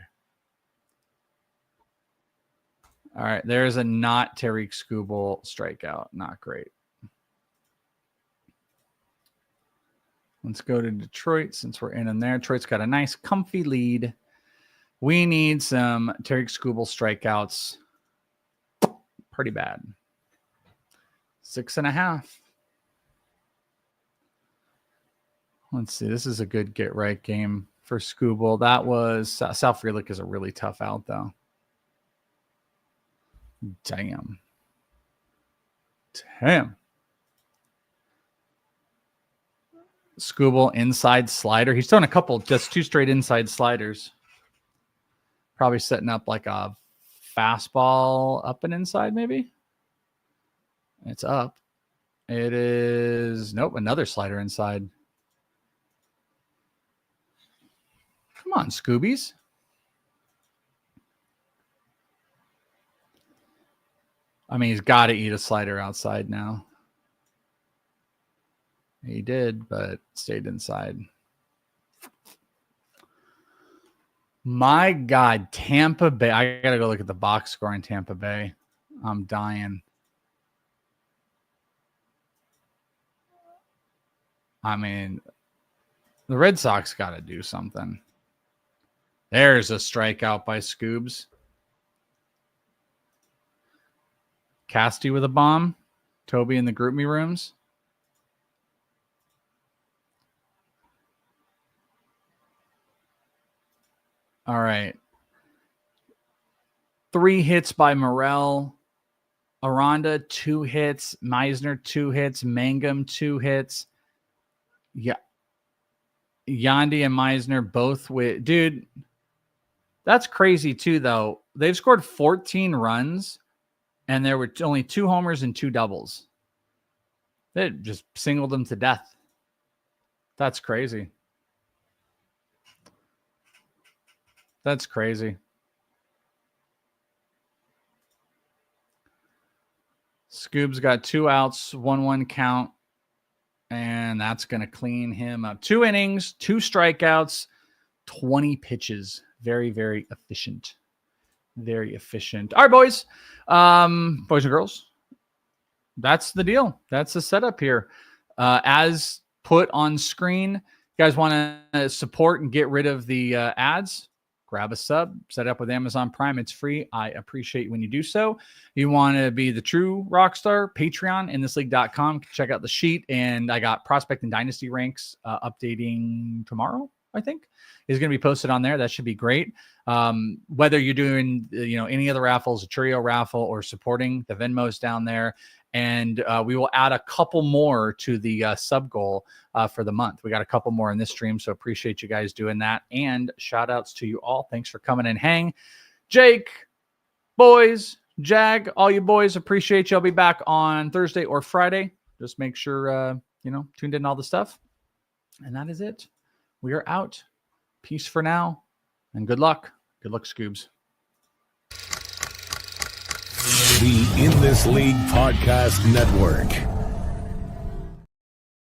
All right, there's a not Tariq Skubal strikeout. Not great. Let's go to Detroit since we're in and there. Detroit's got a nice, comfy lead. We need some Tariq Skubal strikeouts. Pretty bad. 6.5. Let's see. This is a good get-right game for Skubal. That was... Sal Frelick is a really tough out, though. Damn. Skubal inside slider. He's throwing a couple, just 2 straight inside sliders. Probably setting up like a fastball up and inside, maybe. It's up. It is, nope, another slider inside. Come on, Scoobies. He's got to eat a slider outside now. He did, but stayed inside. My God, Tampa Bay. I got to go look at the box score in Tampa Bay. I'm dying. The Red Sox got to do something. There's a strikeout by Scoobs. Casty with a bomb. Toby in the group me rooms. All right. 3 hits by Morel. Aranda, 2 hits. Meisner, 2 hits. Mangum, 2 hits. Yeah. Yandy and Meisner both with... Dude, that's crazy too, though. They've scored 14 runs. And there were only 2 homers and 2 doubles. They just singled them to death. That's crazy. That's crazy. Scoob's got 2 outs, 1-1 count. And that's going to clean him up. 2 innings, 2 strikeouts, 20 pitches. Very, very efficient. Very efficient. All right, boys. Boys and girls. That's the deal. That's the setup here. As put on screen, you guys want to support and get rid of the ads? Grab a sub, set up with Amazon Prime. It's free. I appreciate when you do so. You want to be the true rock star? Patreon, inthisleague.com. Check out the sheet. And I got Prospect and Dynasty ranks updating tomorrow, I think. Is going to be posted on there. That should be great. Whether you're doing any other raffles, a Churio raffle, or supporting, the Venmo's down there. And we will add a couple more to the sub goal for the month. We got a couple more in this stream, so appreciate you guys doing that. And shout outs to you all. Thanks for coming and hang. Jake, boys, Jag, all you boys, appreciate you. I'll be back on Thursday or Friday. Just make sure, tuned in all the stuff. And that is it. We are out. Peace for now. And good luck. Good luck, Scoobs. The In This League Podcast Network.